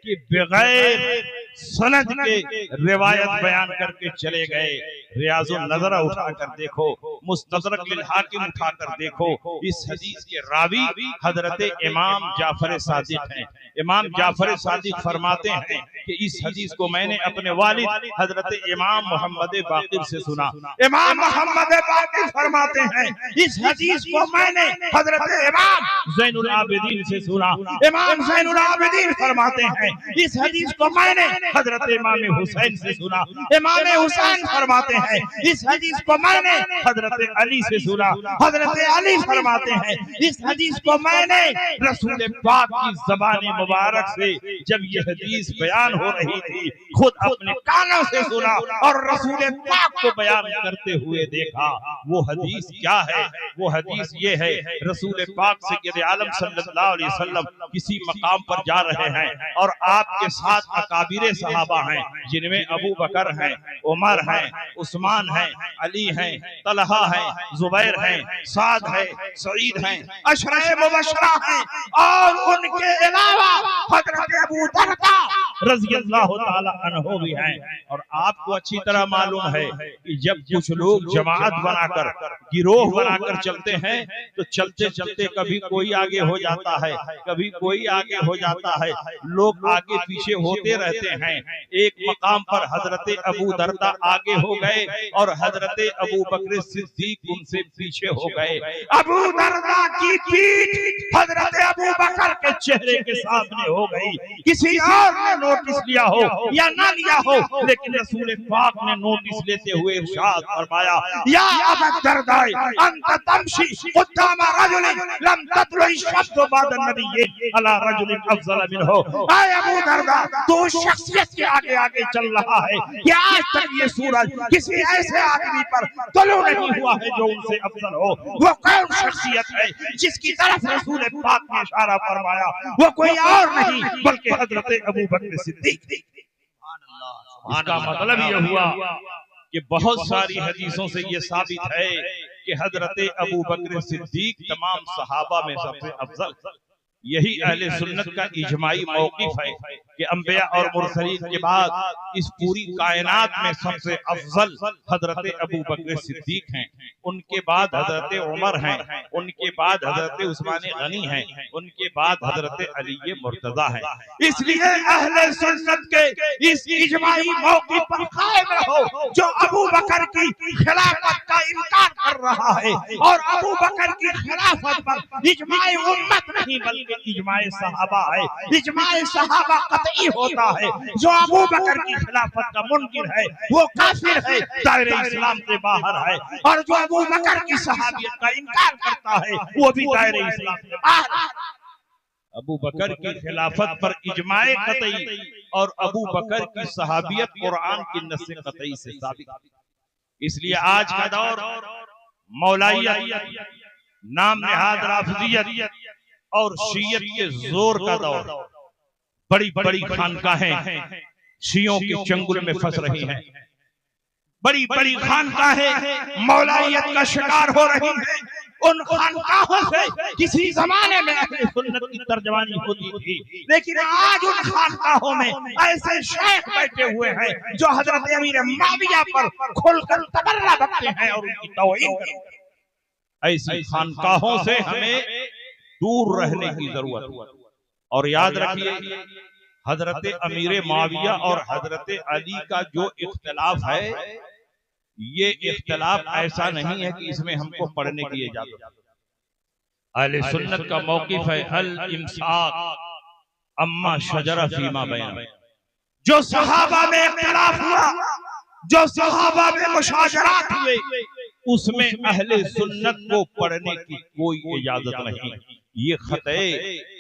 कि बगैर सनद के रिवायत बयान करके चले गए। रियाज़ुन नज़रा उठाकर देखो, मुस्तदरक लिल हाकिम उठाकर देखो, इस हदीस के रावी हजरत इमाम जाफर सादिक हैं। इमाम जाफर सादिक फरमाते हैं कि इस हदीस को मैंने अपने वालिद हजरत इमाम मोहम्मद बाकिर से सुना। इमाम मोहम्मद बाकिर फरमाते हैं इस हदीस को मैंने हजरत इमाम ज़ैनुल आबिदीन से सुना। इमाम ज़ैनुल आबिदीन फरमाते हैं इस हदीस को मैंने हजरत इमाम हुसैन से सुना। इमाम हुसैन फरमाते हैं इस हदीस को मैंने हजरत अली से सुना। हजरत अली फरमाते हैं इस हदीस को मैंने रसूल पाक की ज़बान मुबारक से जब ये हदीस बयान हो रही थी खुद अपने कानों से सुना और रसूल पाक को बयान करते हुए देखा। वो हदीस क्या है? वो हदीस ये है, रसूल पाक सय्यद आलम सल्लल्लाहु अलैहि वसल्लम किसी मकाम पर जा रहे हैं और आपके साथ अकाबिरे सहाबा हैं जिनमें अबू बकर हैं, उमर हैं, उस्मान हैं, अली हैं, तलहा हैं, जुबैर हैं, साद हैं, सईद हैं, अशरा मुबशरा हैं और उनके अलावा हजरत अबू दरदा रज़ियल्लाहु ताला अन्हु भी हैं। और आपको अच्छी तरह मालूम है कि जब कुछ लोग जमात बनाकर गिरोह बनाकर चलते हैं तो चलते चलते कभी कोई आगे हो जाता है, कभी कोई आगे हो जाता है, लोग आगे पीछे होते रहते हैं। एक मकाम पर हजरत अबू दरदा आगे हो गए और हजरत अबू बकर सिद्दीक उनसे पीछे हो गए। अबू दरदा की पीठ हजरत अबू बकर के चेहरे के सामने हो गई। किसी और ने नोटिस लिया हो या ना लिया हो, लेकिन रसूल पाक ने नोटिस लेते हुए इरशाद फरमाया, या अबू दरदा अंत तमशी क़ुद्दाम रजुलिन लम ततलुइ शम्सु बाद नबिय्यि अला रजुलिन अफज़ल मिनहु। ऐ अबू दरदा, तू शख्सियत के आगे आगे चल रहा है कि आज तक ये सूरज किसी ऐसे आदमी पर तुलू नहीं हुआ है जो उनसे अफजल हो। वो कौन शख्सियत है जिसकी तरफ रसूल पाक ने इशारा फरमाया? वो कोई और नहीं बल्कि हजरत अबू बकर सिद्दीक। इसका मतलब यह हुआ कि बहुत सारी हदीसों से ये साबित है कि हजरत अबू बकर सिद्दीक तमाम सहाबा में सबसे अफजल। यही अहले सुन्नत का इजमाई मौकिफ है कि अंबिया और मुरसलीन के बाद इस पूरी कायनात में सबसे अफजल हजरत अबू बकर सिद्दीक हैं, उनके बाद हजरत उमर हैं, उनके बाद हजरत उस्मान गनी हैं, उनके बाद हजरत अली मुर्तजा हैं। इसलिए अहले सुन्नत के इस इजमाई मौकिफ पर कायम रहो जो अबू बकर की खिलाफत का इनकार कर रहा है। और अबू बकर की खिलाफत पर इजमाई उम्मत नहीं बल्कि इजमाए सहाबा है। इजमाए सहाबा कतई होता है। जो अबू बकर की खिलाफत का मुनकिर है वो काफिर है, दायरे इस्लाम से बाहर है। और जो अबू बकर की सहाबियत का इनकार करता है वो भी दायरे इस्लाम से बाहर है। अबू बकर की खिलाफत पर इजमाए कतई और अबू बकर की सहाबियत कुरान की नस्से कतई से साबित। इसलिए आज का दौर मौलाइयत, नाम नेहाद राफिजियत और शियत के जोर का दौर। बड़ी बड़ी खानकाहें शियों के चंगुल में फंस रही हैं। बड़ी बड़ी खानकाहें मौलाइयत का शिकार हो रही हैं। उन खानकाहों से किसी जमाने में अहले सुन्नत की तर्जमानी होती थी, लेकिन आज उन खानकाहों में ऐसे शेख बैठे हुए हैं जो हजरत अमीर मुआविया पर खुलकर तबर्रा बकते हैं और उनकी तौहीन करते हैं। ऐसी खानकाहों से हमें दूर रहने की जरूरत। और याद रखिए, हजरत अमीर मुआविया और हजरत अली का जो इख्तिलाफ है, ये इख्तिलाफ ऐसा नहीं है कि इसमें हमको पढ़ने की इजाजत। अहले सुन्नत का मौकिफ है अल इमसाक अम्मा शजरा फीमा बैन। जो सहाबा में इख्तिलाफ हुआ, जो सहाबा में मुशाजरात हुए, उसमें अहले सुन्नत को पढ़ने की कोई इजाजत नहीं। ये खते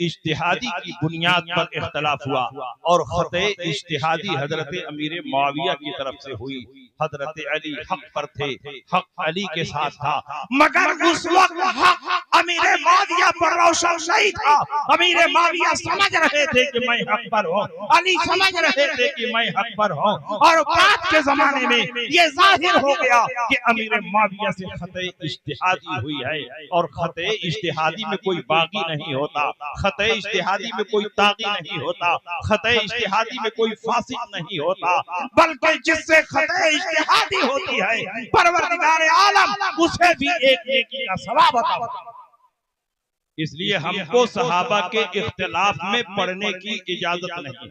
इज्तिहादी की बुनियाद पर इख्तिलाफ हुआ और खते इज्तिहादी हजरत अमीर मुआविया की तरफ से हुई। हजरत अली हक पर थे, हक अली के साथ था, मगर उस वक्त हक अमीर मुआविया पर रोशन नहीं था। अमीर मुआविया समझ रहे थे कि मैं हक पर हूँ, अली समझ रहे थे कि मैं हक पर हूँ। और बाद के जमाने में ये जाहिर हो गया कि अमीर मुआविया से खते इज्तिहादी हुई है। और खते इज्तिहादी में कोई बागी नहीं होता, खते इज्तिहादी में कोई तागी नहीं होता, खते इज्तिहादी में कोई फासिक नहीं होता, बल्कि जिससे खते इज्तिहादी होती है परवरदिगार आलम उसे भी एक नेकी का सवाब अता। इसलिए हमको सहाबा के इख्तिलाफ में पढ़ने की इजाजत नहीं।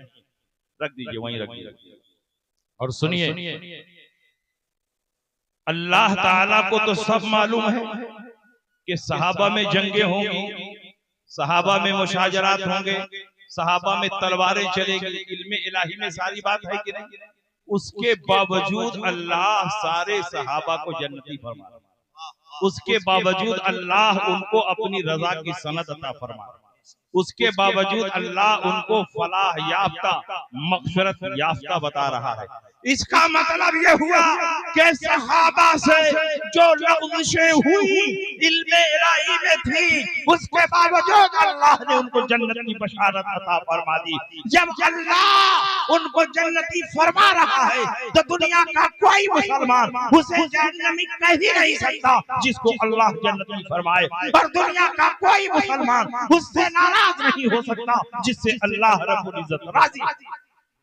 रख दीजिए, वहीं रख दीजिए। और सुनिए, अल्लाह ताला को तो सब मालूम है कि सहाबा में जंगें होंगी, सहाबा में मुशाजरात होंगे, सहाबा में तलवारें चलेगी, इल्मे इलाही में सारी बात है कि नहीं? उसके बावजूद अल्लाह सारे सहाबा को जन्नती फरमा, उसके बावजूद अल्लाह उनको अपनी रजा की सनद अता फरमा, उसके बावजूद अल्लाह उनको फलाह याफ्ता मग़फ़िरत याफ्ता बता रहा है। इसका मतलब ये हुआ कि सहाबा से जो लग़ज़िशें हुई इल्मे इलाही में थी, उसके बावजूद अल्लाह ने उनको जन्नत की बशारत अता फरमा दी। जब अल्लाह उनको जन्नती फरमा रहा है तो दुनिया का कोई मुसलमान उसे जहन्नमी कह ही नहीं सकता जिसको अल्लाह जन्नती फरमाए, और दुनिया का कोई मुसलमान उससे नाराज नहीं हो सकता जिससे अल्लाह रब्बुल इज्जत राजी।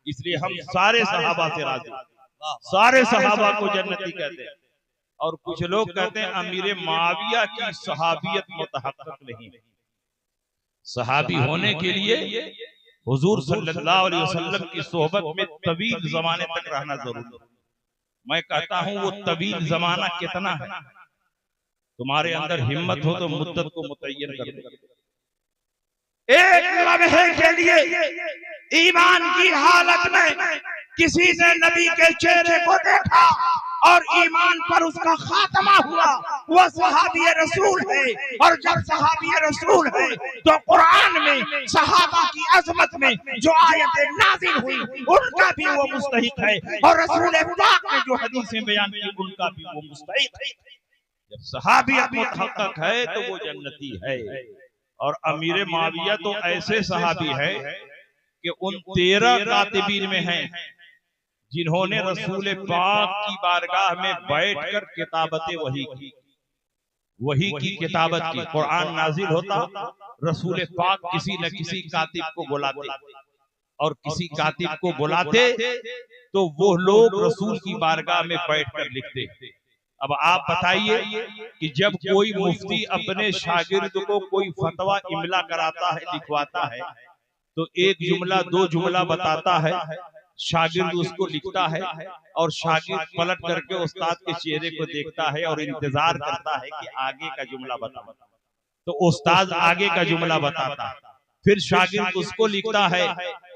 इसलिए हम सारे सहाबा से राजी, सारे सहाबा को जन्नती कहते हैं। और कुछ लोग कहते हैं अमीर मुआविया की सहाबियत मुतहक्किक नहीं है, सहाबी होने के लिए हुजूर सल्लल्लाहु अलैहि वसल्लम की सोहबत में तवील जमाने तक रहना जरूरी है। मैं कहता हूं वो तवील जमाना कितना है? तुम्हारे अंदर हिम्मत हो तो मुद्दत को मुतय्यन कर दो। एक लम्हे के लिए ईमान की हालत में किसी ने नबी के चेहरे को देखा और ईमान पर उसका खात्मा हुआ, वो सहाबी रसूल है। और जब सहाबी रसूल है तो कुरान में सहाबा की अजमत में जो आयतें नाज़िल हुई उनका भी वो मुस्तहिक है, और रसूल पाक ने जो हदीसें बयान की उनका भी वो मुस्तहिक है। जब सहाबियत मुतहक्किक है तो वो जन्नती है। और अमीर मुआविया तो ऐसे सहाबी है कि उन 13 कातिबीन में हैं जिन्होंने रसूल पाक की बारगाह में बैठकर किताबत वही की किताबत की। कुरान नाजिल होता, रसूल पाक किसी न किसी कातिब को बुलाते, और किसी कातिब को बुलाते तो वो लोग रसूल की बारगाह में बैठकर लिखते। अब आप बताइए कि जब कोई मुफ्ती अपने शागिर्द को कोई फतवा इमला कराता है, लिखवाता है, तो एक जुमला 2 जुमला बताता है, शागिर्द उसको लिखता है और शागिर्द पलट करके उस्ताद के चेहरे को देखता है और इंतजार करता है कि आगे का जुमला बता। तो उस्ताद आगे का जुमला बताता, फिर शागिर्द उसको लिखता है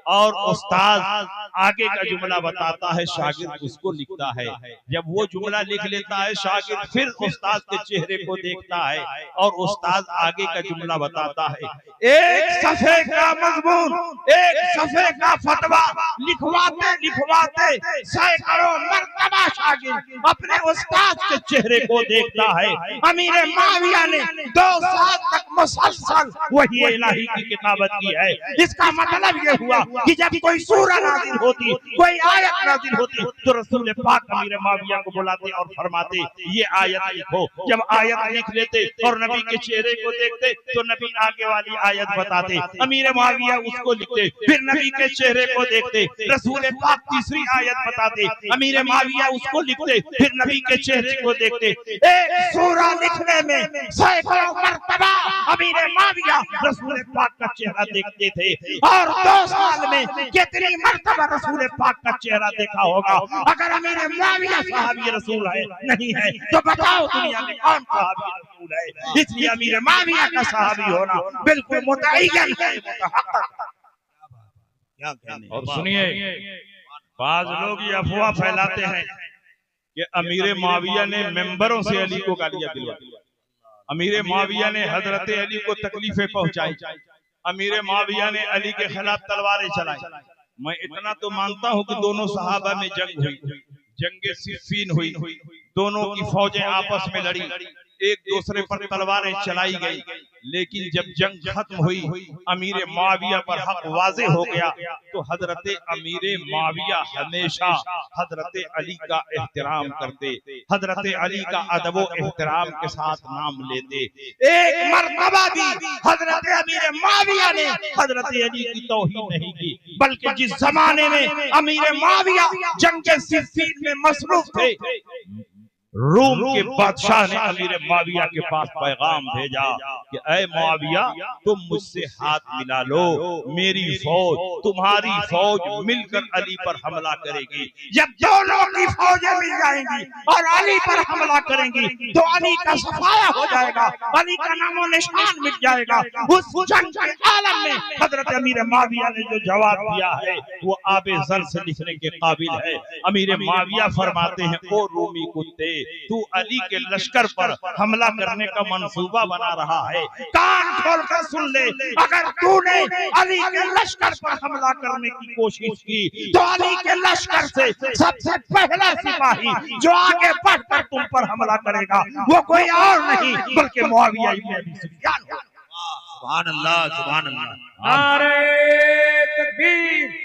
और उस्ताद आगे का जुमला बताता है, शागिर्द उसको लिखता है। जब वो जुमला लिख लेता है शागिर्द फिर उस्ताद के चेहरे को देखता है और उस्ताद आगे का जुमला बताता है। एक सफ़े का मज़मून, एक सफ़े का फतवा लिखवाते लिखवाते सैकड़ों मरतबा शागिर्द अपने उस्ताद के चेहरे को देखता है। अमीर मुआविया ने 2 साल तक मुसलसल वही इलाही की किताबत की है। इसका मतलब ये हुआ कि जब कोई सूरह नाज़िल होती, कोई आयत नाज़िल होती, तो रसूल पाक अमीर मुआविया को बुलाते और फरमाते ये आयत लिखो। जब आयत लिख लेते और नबी के चेहरे को देखते तो नबी आगे वाली आयत बताते, अमीर मुआविया उसको लिखते, फिर नबी के चेहरे को देखते, रसूल पाक तीसरी आयत बताते, अमीर मुआविया उसको लिखते, फिर नबी के चेहरे को देखते। एक सूरह लिखने में सैकड़ों मरतबा अमीर मुआविया रसूल पाक का चेहरा देखते थे, और 2 साल में कितनी मर्तबा रसूल पाक का चेहरा देखा होगा। अगर अमीर मुआविया सहाबी रसूल है नहीं है तो बताओ दुनिया में कौन सहाबी रसूल है? इसलिए अमीर मुआविया का सहाबी होना बिल्कुल मुतय्यन है, मुतहक्किक। और सुनिए, बाज लोग ये अफवाह फैलाते हैं कि अमीर मुआविया ने मेंबरों से अली को गालियां दिलवाई, अमीर मुआविया ने हजरत अली को तकलीफें पहुंचाई, अमीर मुआविया ने अली के खिलाफ तलवारें चलाई। मैं इतना तो मानता हूं कि दोनों सहाबा में जंग हुई, जंगे सिफ़ीन हुई, दोनों की फौजें आपस में लड़ी, एक दूसरे पर तलवारें चलाई गई। लेकिन जब जंग खत्म हुई, अमीर मुआविया पर हक वाज़े हो गया, तो हजरत अमीर मुआविया हमेशा हजरत अली का एहतराम करते, हजरत अली का अदब व एहतराम के साथ नाम लेते। एक मरतबा भी हजरत अमीर मुआविया ने हजरत अली की तौहीन नहीं की, बल्कि जिस जमाने में अमीर मुआविया जंग सिफ़ीन में मसरूफ थे, रूम के बादशाह ने अमीर मुआविया के पास पैगाम भेजा कि ऐ मुआविया, तुम मुझसे हाथ मिला लो, मेरी फौज तुम्हारी फौज मिलकर अली पर हमला करेगी। जब दोनों की फौजें मिल जाएंगी और अली पर हमला करेंगी तो अली का सफाया हो जाएगा, अली का नामो निशान मिट जाएगा। उस जंग के आलम में हजरत अमीर मुआविया ने जो जवाब दिया है वो आबे ज़र से लिखने के काबिल है। अमीर मुआविया फरमाते हैं, ओ रूमी कुत्ते, तू अली के लश्कर पर हमला करने का मंसूबा बना रहा है, कान खोलकर सुन ले। अगर तूने अली के लश्कर पर हमला करने की कोशिश की तो अली के लश्कर से सबसे पहला सिपाही जो आगे बढ़कर तुम पर हमला करेगा वो कोई और नहीं बल्कि मुआविया इब्न अबी सुफियान है। सुभान अल्लाह, सुभान अल्लाह। नारे तकबीर।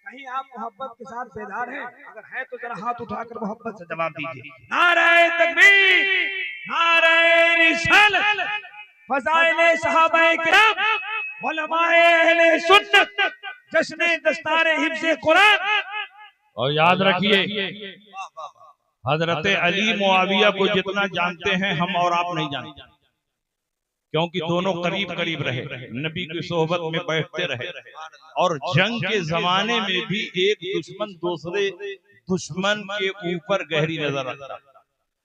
कहीं आप मोहब्बत के साथ बेदार हैं? अगर है तो जरा हाथ उठाकर मोहब्बत से जवाब दीजिए। नारे तकबीर, नारे रिसालत, फज़ाइल सहाबाए किराम, उलमाए अहले सुन्नत, जश्न दस्तारे हिफ्ज़े कुरान। और याद रखिए, हजरत अली मुआविया को जितना जानते हैं हम और आप नहीं जानते, क्योंकि दोनों करीब करीब रहे, नबी की सोहबत में बैठते रहे और जंग के जमाने में भी एक दुश्मन दूसरे दुश्मन के ऊपर गहरी नजर रखता।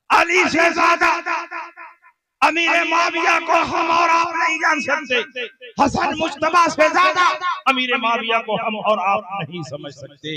अली से ज्यादा अमीर मुआविया को हम और आप नहीं जान सकते, हसन मुज्तबा से ज्यादा अमीर मुआविया को हम और आप नहीं समझ सकते।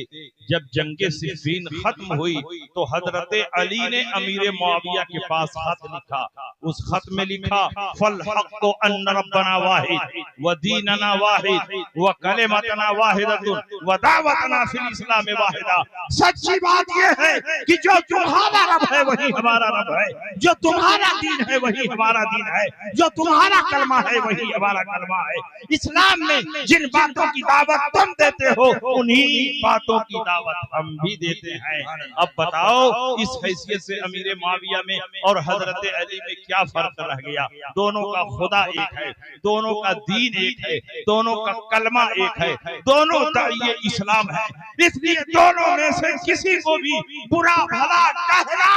जब जंगे सिफ़ीन खत्म हुई तो हजरत अली ने अमीर मुआविया के पास खत लिखा। उस खत में लिखा, फल हक़्क़ु अन्न रब्बना वाहिद व दीनना वाहिद व कलिमतना वाहिदतुन व दावतना फिल इस्लाम वाहिदा। सच्ची बात यह है कि जो तुम्हारा रब है वही हमारा रब है, जो तुम्हारा दीन है वही हमारा दीन है, जो तुम्हारा कलमा है वही हमारा कलमा है। इस्लाम में जिन बातों की दावत तुम देते हो उन्हीं बातों की दावत हम भी देते हैं। अब बताओ, इस हैसियत से अमीर मुआविया में और हजरत अली में क्या फर्क रह गया? दोनों का खुदा एक है, दोनों का दीन एक है, दोनों का कलमा एक है, दोनों दाइए इस्लाम है। इसलिए दोनों में से किसी को भी बुरा भला कहना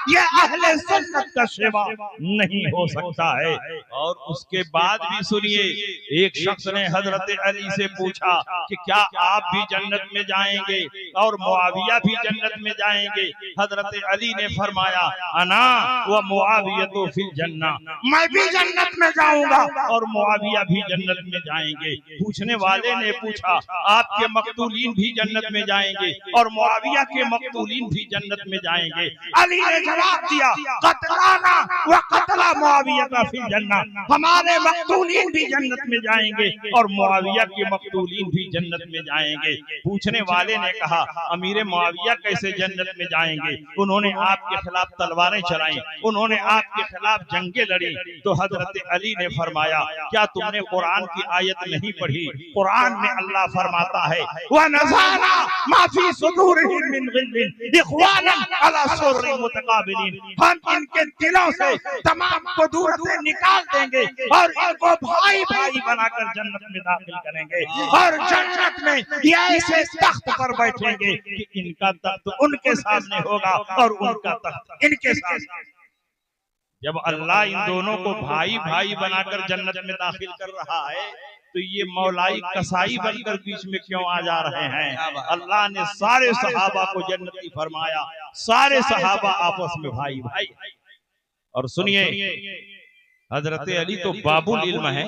ये अहले सुन्नत का शेवा नहीं हो सकता है। और उसके बाद भी सुनिए, एक शख्स ने हजरत अली से पूछा कि क्या आप भी जन्नत में जाएंगे और मुआविया भी जन्नत में जाएंगे? हजरत अली ने फरमाया, अना व मुआविया तो फिल जन्ना, मैं भी जन्नत में जाऊंगा और मुआविया भी जन्नत में जाएंगे। पूछने वाले ने पूछा, आपके मकतूलीन भी जन्नत में जाएंगे और मुआविया के मकतूलीन भी जन्नत में जाएंगे? अली ने जवाब दिया, कतलाना व कतला मुआविया का फिल जन्ना, हमारे मकतूलीन भी जन्नत में जाएंगे और मुआविया के मकतूलीन भी जन्नत में जाएंगे। पूछने वाले ने कहा, अमीर मुआविया कैसे जन्नत में जाएंगे? उन्होंने आपके खिलाफ तलवारें चलाई, उन्होंने आपके खिलाफ जंगे लड़ी। तो हजरत अली ने फरमाया, क्या तुमने कुरान की आयत नहीं पढ़ी? कुरान में अल्लाह फरमाता है, व नज़ाना मा फी सुदूरिहिम मिन गिल्लिन इख्वानन अला सुर्रिन मुतकाबिलिन, हम इनके दिलों से तमाम कुदरतें निकाल देंगे और इनको भाई भाई बनाकर जन्नत में दाखिल करेंगे और जन्नत में ये ऐसे तख्त पर बैठेंगे कि इनका तख्त उनके सामने होगा और उनका तख्त इनके सामने। जब अल्लाह इन दोनों को भाई भाई बनाकर जन्नत में दाखिल कर रहा है तो ये मौलाई कसाई बनकर बीच में क्यों आ जा रहे हैं? अल्लाह ने सारे सहाबा को जन्नती फरमाया, सारे सहाबा आपस में भाई भाई। और सुनिए, हजरत अली तो बाबुल इल्म है।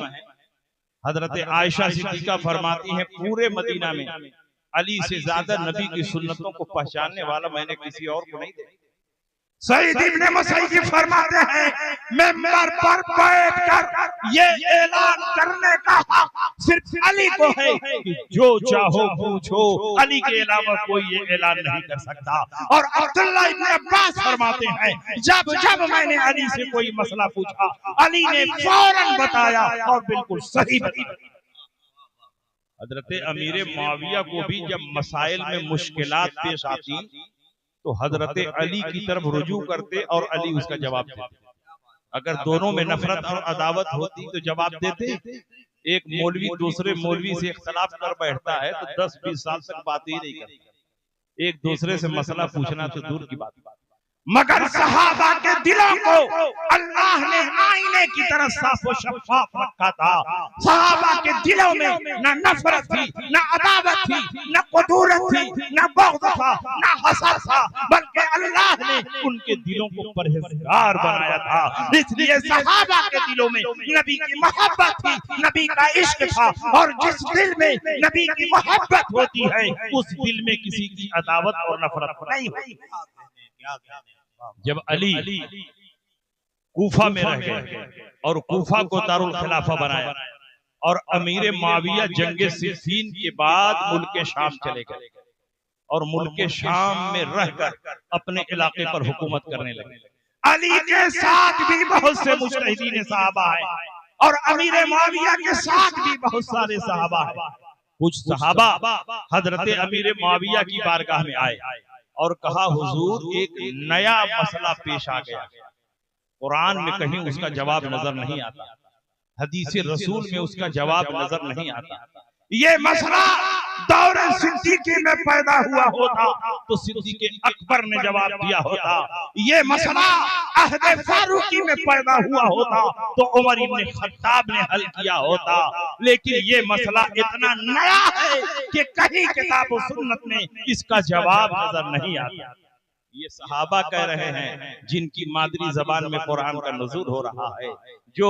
हजरत आयशा सिद्दीका फरमाती है, पूरे मदीना में अली से ज्यादा नबी की सुन्नतों को पहचानने वाला मैंने किसी और को नहीं देखा। सईद इब्न मुसय्यिब फरमाते हैं, मिंबर पर बैठकर ये ऐलान करने का हक सिर्फ अली को है कि जो चाहो पूछो, अली के अलावा कोई ये ऐलान नहीं कर सकता। और अब्दुल्लाह इब्न अब्बास फरमाते हैं, जब जब मैंने अली से कोई मसला पूछा, अली ने फौरन बताया और बिल्कुल सही बताया। हजरत अमीर मुआविया को भी जब मसाइल में मुश्किलात पेश आती तो हजरत अली की तरफ रुजू करते और अली उसका जवाब देते। अगर दोनों में नफरत और अदावत होती तो जवाब देते। एक मौलवी दूसरे मौलवी से इख्तलाफ कर बैठता है तो 10-20 साल तक बात ही नहीं करता, एक दूसरे से मसला पूछना तो दूर की बात। मगर सहाबा के दिलों को अल्लाह ने आईने की तरह साफ और शफाफ रखा था। सहाबा के दिलों में न नफरत थी, न अदावत थी, न कुदूरत थी, न बग़्ज़ था, न हसद था, बल्कि अल्लाह ने उनके दिलों को परहेज़गार बनाया था। इसलिए सहाबा के दिलों में नबी की मोहब्बत थी, नबी का इश्क था, और जिस दिल में नबी की मोहब्बत होती है उस दिल में किसी की अदावत और नफरत नहीं होती। जब अली कूफा में रह गए और कूफा को दारुल खिलाफा बनाया और अमीर माविया जंगे सिफ़ीन के बाद मुल्क शाम चले गए और मुल्क शाम में रहकर अपने इलाके पर हुकूमत करने लगे। अली के साथ भी बहुत से मुजतहिदीन सहाबा है और अमीर माविया के साथ भी बहुत सारे सहाबा है। कुछ सहाबा हजरत अमीर माविया की बारगाह में आए और कहा, हुजूर एक नया मसला पेश आ गया, कुरान में कहीं उसका जवाब नजर नहीं आता, हदीस रसूल में उसका जवाब नजर नहीं आता। ये मसला दौर सिद्दीकी में पैदा हुआ होता तो सिद्दीक़ अकबर ने जवाब दिया होता। ये मसला अहद फारूकी में पैदा हुआ होता तो उमर इब्न खत्ताब ने हल किया होता। लेकिन ये मसला इतना नया है कि कहीं किताब और सुन्नत में इसका जवाब नजर नहीं आता। ये सहाबा कह रहे हैं जिनकी मादरी जबान में कुरान का नुज़ूल हो रहा है, जो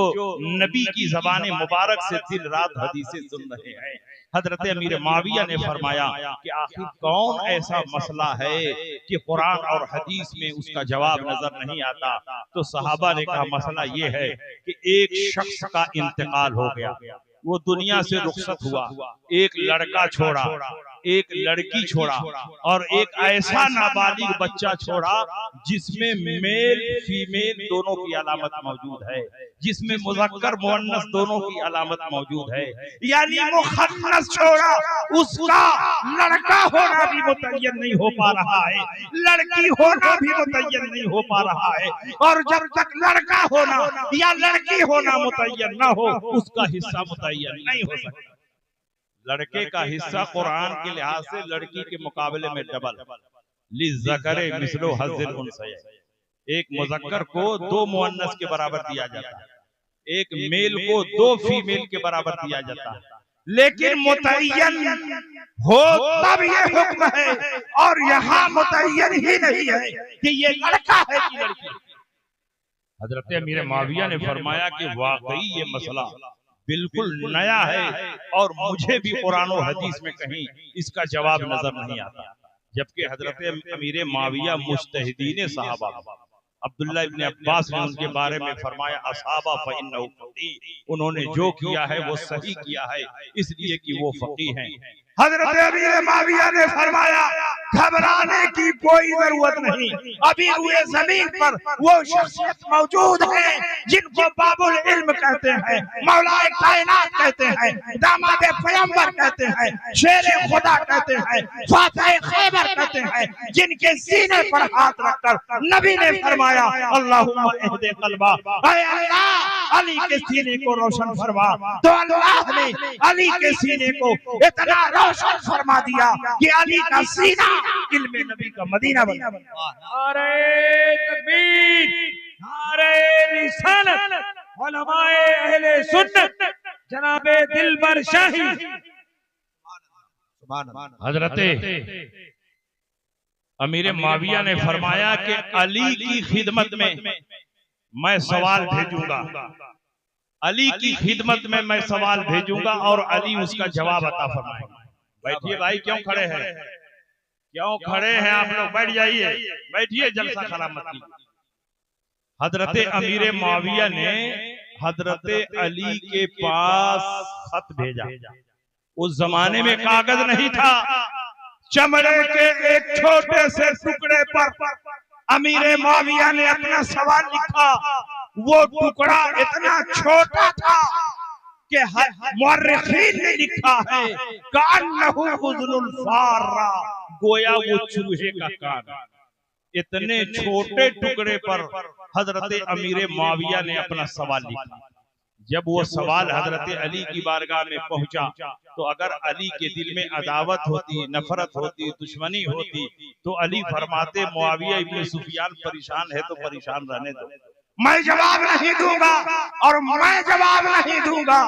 नबी की जबान मुबारक से दिन रात हदीसें सुन रहे हैं। हजरत अमीर माविया ने फरमाया कि आखिर कौन ऐसा मसला है कि कुरान और हदीस में उसका जवाब नजर नहीं आता। तो सहाबा ने कहा, मसला ये है कि एक शख्स का इंतकाल हो गया, वो दुनिया से रुखसत हुआ, एक लड़का छोड़ा, एक लड़की छोड़ा और एक ऐसा नाबालिग बच्चा छोड़ा जिसमें मेल फीमेल दोनों की अलामत मौजूद है, जिसमें मुज़क्कर मुअन्नस दोनों की अलामत मौजूद है। यानी मुखन्नस छोड़ा, उसका लड़का होना भी मुतय्यन नहीं हो पा रहा है, लड़की होना भी मुतय्यन नहीं हो पा रहा है। और जब तक लड़का होना या लड़की होना मुतय्यन न हो, उसका हिस्सा मुतय्यन नहीं हो सकता। लड़के का हिस्सा कुरान के लिहाज से लड़की के मुकाबले में डबल, लिज़्ज़करे मिस्लु हज़्ज़िल उन्सयैन। एक मुज़क्कर को 2 मुअन्नस के बराबर दिया जाता है, एक मेल को 2 फीमेल के बराबर दिया जाता है। लेकिन मुतय्यन हो तब ये हुक्म है, और यहाँ मुतय्यन ही नहीं है कि ये लड़का है कि लड़की। हजरत अमीर माविया ने फरमाया कि वाकई ये मसला बिल्कुल नया है और मुझे भी कुरान और हदीस में कहीं इसका जवाब नजर नहीं आता। जबकि हजरत अमीर माविया मुज्तहिदीन सहाबा अब्दुल्लाह इब्न अब्बास ने उनके बारे में फरमाया, असहाबा फइन्नहु फक़ीह, उन्होंने जो किया है वो सही किया है इसलिए कि वो फकीह हैं। हजरत अमीर माविया ने फरमाया, घबराने की कोई जरूरत नहीं, अभी हुए जमीन पर वो शख्सियत मौजूद है जिनको बाबुल इल्म कहते हैं, मौलाए कायनात कहते हैं, दामाद पैगंबर कहते हैं, शेर खुदा कहते हैं, फातिह खैबर कहते हैं, जिनके सीने पर हाथ रखकर नबी ने फरमाया, अल्लाहुम्मा इहदि क़ल्बा, ऐ अल्लाह अली के सीने को रोशन फरमा। तो अल्लाह ने अली के सीने को इतना रोशन फरमा दिया कि अली का सीना इल्मे नबी का मदीना बन गया। नारे तकबीर, नारे रिसालत, उलमाए अहले सुन्नत, जनाबे दिलबर शाही। हजरत अमीर माविया ने फरमाया कि अली की खिदमत में मैं सवाल भेजूंगा, अली की खिदमत में मैं सवाल भेजूंगा और अली उसका जवाब अता फरमाएगा। बैठिए भाई, क्यों खड़े हैं, क्यों खड़े हैं आप लोग? बैठ जाइए, बैठिए, जलसा खराब मत कीजिए। हजरत अमीर माविया ने हजरत अली के पास खत भेजा। उस जमाने में कागज नहीं था, चमड़े के एक छोटे से टुकड़े पर अमीर माविया ने अपना सवाल लिखा। वो टुकड़ा इतना छोटा था कि मुअर्रिखीन ने लिखा है कान्नहु उज़्नुल फारा, गोया वो चूहे का कान। इतने छोटे टुकड़े पर हजरत अमीर माविया ने अपना सवाल लिखा। जब वो सवाल हजरत अली की बारगाह में पहुंचा तो अगर अली के दिल में अदावत होती, नफरत होती, दुश्मनी होती तो अली फरमाते मुआविया इब्न सुफियान परेशान है तो परेशान रहने दो, मैं जवाब नहीं दूंगा और मैं जवाब नहीं दूंगा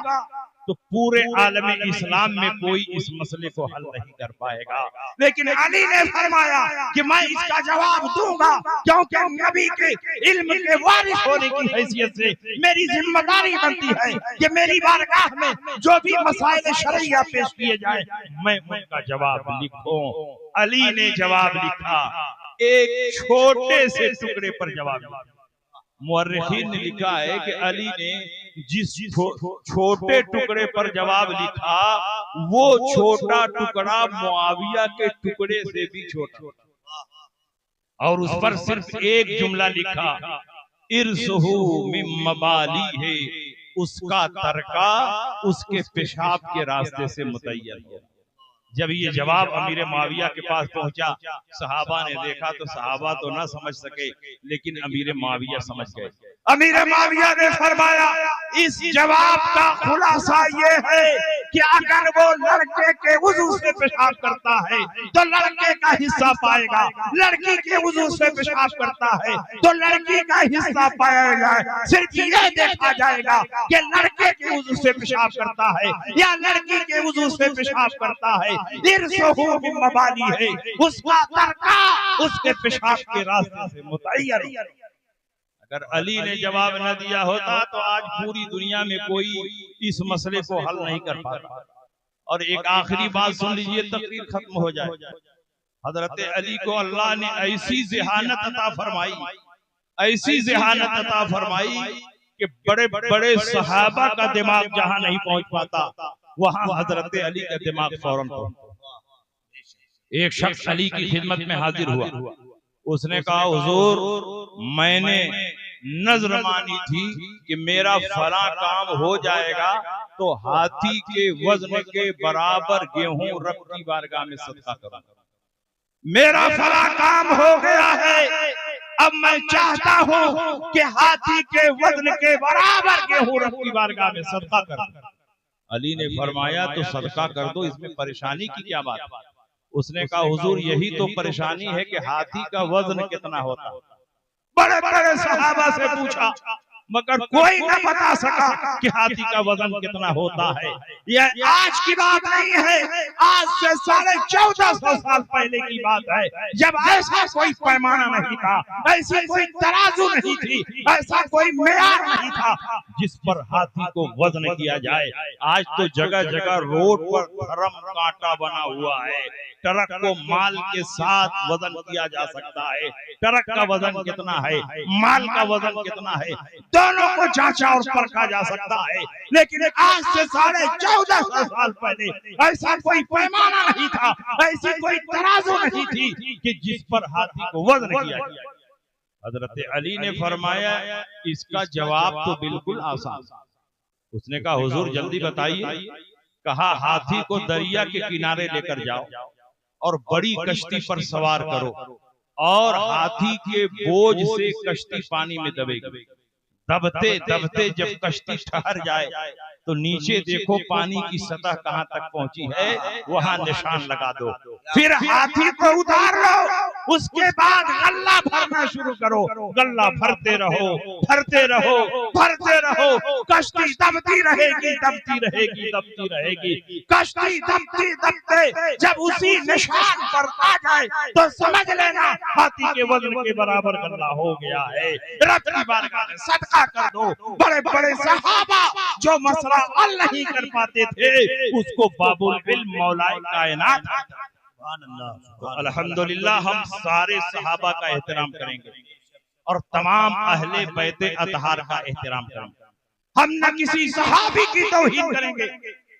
तो पूरे आलम इस्लाम में कोई इस मसले को हल नहीं कर पाएगा। लेकिन अली ने फरमाया कि मैं इसका जवाब दूंगा, क्योंकि नबी के इल्म के वारिस होने की हैसियत से मेरी जिम्मेदारी बनती है कि मेरी बारगाह में जो भी मसाइल शरइया पेश किए जाए मैं उनका जवाब लिखूं। अली ने जवाब लिखा, एक छोटे से टुकड़े पर जवाब लिखा। मुअर्रिखीन ने लिखा है कि अली ने जिस छोटे टुकड़े पर जवाब लिखा वो छोटा टुकड़ा मुआविया के टुकड़े से भी छोटा, और उस पर सिर्फ एक जुमला लिखा, इर्सहु मिन मबाली है, उसका तरका उसके पेशाब के रास्ते से मुतय्यन है। जब ये जवाब अमीर मुआविया के पास पहुंचा, सहाबा ने देखा तो सहाबा तो ना समझ सके, लेकिन अमीर मुआविया समझ गए। अमीर मुआविया ने फरमाया, इस जवाब का खुलासा ये है कि अगर वो लड़के के वुजू से पेशाब करता है तो लड़के का हिस्सा पाएगा, लड़की के वुजू से पेशाब करता है तो लड़की का हिस्सा पाएगा। सिर्फ ये देखा जाएगा कि लड़के के वुजू से पेशाब करता है या लड़की के वुजू से पेशाब करता है, इर्सहु मिन मबाली है, उसका तरका उसके पेशाब के रास्ते से मुतय्यन। अगर अली ने जवाब न दिया होता तो आज पूरी दुनिया में कोई इस मसले को हल नहीं कर पाता। और एक आखिरी बात सुन लीजिए, तकरीर खत्म हो जाए। हजरत अली को अल्लाह ने ऐसी ज़हानत अता फरमाई, ऐसी ज़हानत अता फरमाई कि बड़े बड़े सहाबा का दिमाग जहां नहीं पहुंच पाता वहां हजरत अली का दिमाग फौरन पहुंचा। एक शख्स अली की खिदमत में हाजिर हुआ, उसने कहा, हुजूर मैंने नज़र मानी थी कि मेरा फला काम हो जाएगा तो हाथी के वजन के बराबर गेहूं रब की बारगाह में सदका करूंगा। मेरा फला काम हो गया है, अब मैं चाहता हूं कि हाथी के वजन के बराबर गेहूं रब की बारगाह में सदका करूं। अली ने फरमाया तो सदका कर दो, इसमें परेशानी की क्या बात है? उसने कहा, हुजूर यही तो परेशानी है कि हाथी का वजन कितना होता है। बड़े बड़े सहाबा से पूछा मगर कोई न बता सका कि हाथी का वजन कितना होता है। यह आज की बात नहीं है, आज से 1450 साल पहले की बात है, जब ऐसा कोई पैमाना नहीं था, ऐसी कोई तराजू नहीं थी, ऐसा कोई मेयार नहीं था जिस पर हाथी को वजन किया जाए। आज तो जगह जगह रोड पर धर्म कांटा बना हुआ है, ट्रक को माल के साथ वजन किया जा सकता है। ट्रक का वजन कितना है, माल का वजन कितना है, दोनों को जांचा और परखा जा सकता है। लेकिन आज से 1450 साल पहले ऐसा कोई पैमाना नहीं था, ऐसी कोई तराजू नहीं थी कि जिस पर हाथी को वजन किया जाए। हजरत अली ने फरमाया, इसका जवाब तो बिल्कुल आसान। उसने कहा, हुजूर जल्दी बताइए। कहा, हाथी को दरिया के किनारे लेकर जाओ और बड़ी कश्ती पर सवार करो और हाथी के बोझ से कश्ती पानी में दबेगी। दबते दबते जब कश्ती ठहर जाए तो नीचे देखो पानी की सतह कहां तक पहुंची है, वहां निशान लगा दो। फिर हाथी को उतार लो, उसके बाद गल्ला भरना शुरू करो। गल्ला भरते रहो, भरते रहो, भरते रहो। कश्ती दबती रहेगी, दबती रहेगी, दबती रहेगी। कश्ती दबती दबते जब उसी निशान पर आ जाए तो समझ लेना हाथी के वजन के बराबर गल्ला हो गया है। रब की बारगाह में सदका कर दो। बड़े बड़े सहाबा जो मसला हल नहीं कर पाते थे, उसको बाबुल इल्म मौलाए कायनात। अल्हम्दुलिल्लाह हम सारे सहाबा का एहतराम करेंगे और तमाम अहले बैते अतहार का एहतराम करेंगे। हम न किसी सहाबी की तौहीन करेंगे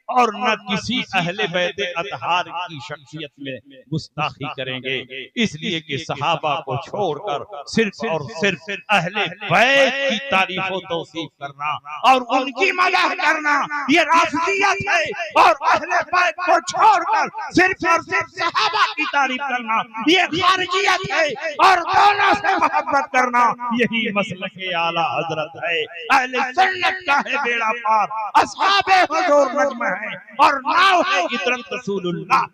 और न किसी अहले बैते अतहार की शख्सियत में गुस्ताखी करेंगे, इसलिए कि सहाबा को छोड़कर सिर्फ और सिर्फ अहले बैत की तारीफ और तौसीफ करना और उनकी मदह करना ये राफियत है, और अहले बैत को छोड़कर सिर्फ और सिर्फ सहाबा की तारीफ करना ये खारिजियत है, और दोनों से मोहब्बत करना यही मसलक आला हजरत है। अहले सुन्नत का है बेड़ा पार, असहाबे हुजूर नज्म है, और नाव है इतरत रसूलुल्लाह।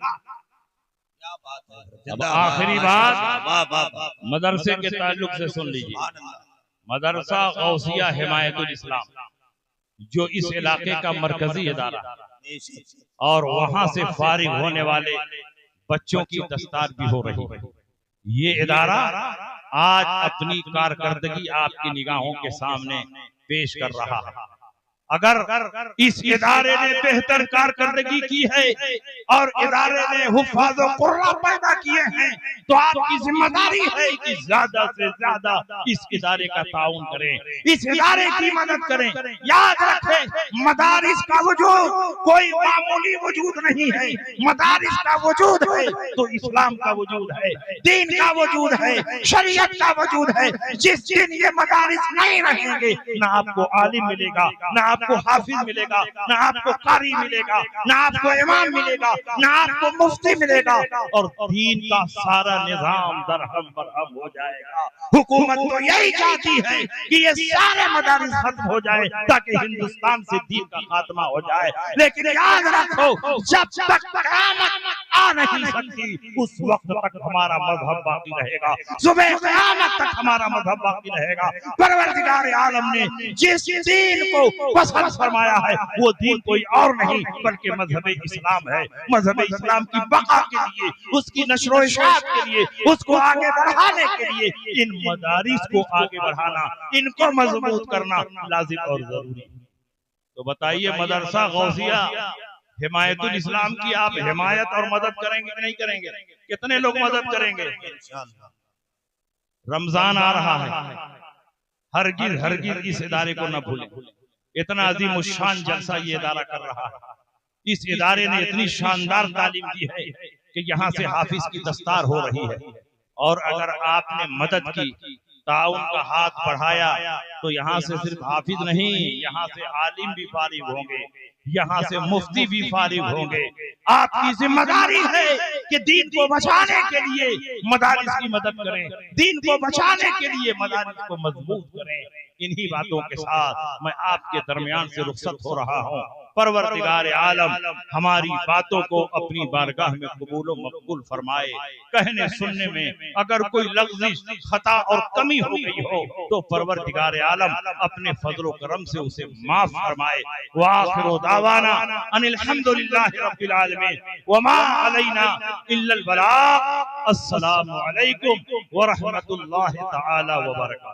क्या बात है। अब आखिरी बात मदरसे के ताल्लुक से सुन लीजिए। मदरसा गौसिया हिमायतुल इस्लाम जो इस इलाके का मरकजी इदारा और वहां से फारिग होने वाले बच्चों की दस्तार भी हो रही है, ये इदारा आज अपनी कारकर्दगी आपकी निगाहों के सामने पेश कर रहा है। अगर इस इदारे ने बेहतर कारकर्दगी की है और इदारे ने हुफ़ाज़ व कुर्रा पैदा किए हैं, तो आपकी जिम्मेदारी है कि ज्यादा से ज्यादा इस इदारे का ताउन करें, इस इदारे की मदद करें। याद रखें, मदारिस का वजूद कोई मामूली वजूद नहीं है। मदारिस का वजूद है तो इस्लाम का वजूद है, दीन का वजूद है, शरीयत का वजूद है। जिस दिन ये मदारिस नहीं रहेंगे, ना आपको आलिम मिलेगा, ना आपको हाफिज मिलेगा, ना आपको कारी मिलेगा, ना आपको इमाम मिलेगा, ना आपको मुफ्ती मिलेगा, और दीन का सारा निजाम दरहम बरहम हो जाएगा। हुकूमत तो यही चाहती है कि ये सारे मदारिस खत्म हो जाए ताकि हिंदुस्तान से दीन का खात्मा हो जाए। लेकिन याद रखो, जब तक क़यामत आ नहीं सकती उस वक्त तक हमारा मजहब बाकी रहेगा, सुबह क़यामत तक हमारा मजहब बाकी रहेगा। परवरदिगार आलम ने जिस दीन को पसंद फरमाया है वो दीन कोई और नहीं बल्कि मजहब इस्लाम है। मजहब इस्लाम की बका के लिए, उसकी नशर व इशाअत के लिए, उसको आगे बढ़ाने के लिए इन मदारिस को आगे बढ़ाना, इनको मजबूत करना लाजिम और जरूरी। तो बताइए, मदरसा गौसिया हिमायतुल इस्लाम की आप हिमायत और मदद करेंगे कि नहीं करेंगे? कितने लोग मदद करेंगे? रमजान आ रहा है, हरगिज हरगिज इस इदारे को न भूलें। इतना अजीम शान जलसा ये इदारा कर रहा है। इस इदारे ने इतनी शानदार तालीम दी है कि यहाँ से हाफिज की दस्तार हो रही है, और अगर आपने मदद की, ताउन का हाथ बढ़ाया, तो यहाँ से सिर्फ हाफिज नहीं, यहाँ से आलिम भी फारिग होंगे, यहाँ से मुफ्ती भी फारिग होंगे। आपकी जिम्मेदारी है कि दीन को बचाने के लिए मदारिस की मदद करें, दीन को बचाने के लिए मदारिस को मजबूत करें। इन्हीं बातों के साथ मैं आपके दरमियान से रुखसत हो रहा हूँ। परवरदिगार आलम हमारी बातों को अपनी बारगाह में कबूल व मकबूल फरमाए। कहने सुनने में अगर कोई लफ्ज़ खता और कमी हो गई हो तो परवरदिगार आलम अपने फजल व करम से उसे माफ फरमाए। व आखिरु दावाना अनिल हम्दुलिल्लाहि रब्बिल आलमीन व मा अलैना इल्लल बलाग। अस्सलामु अलैकुम व रहमतुल्लाहि तआला व बरकातहू।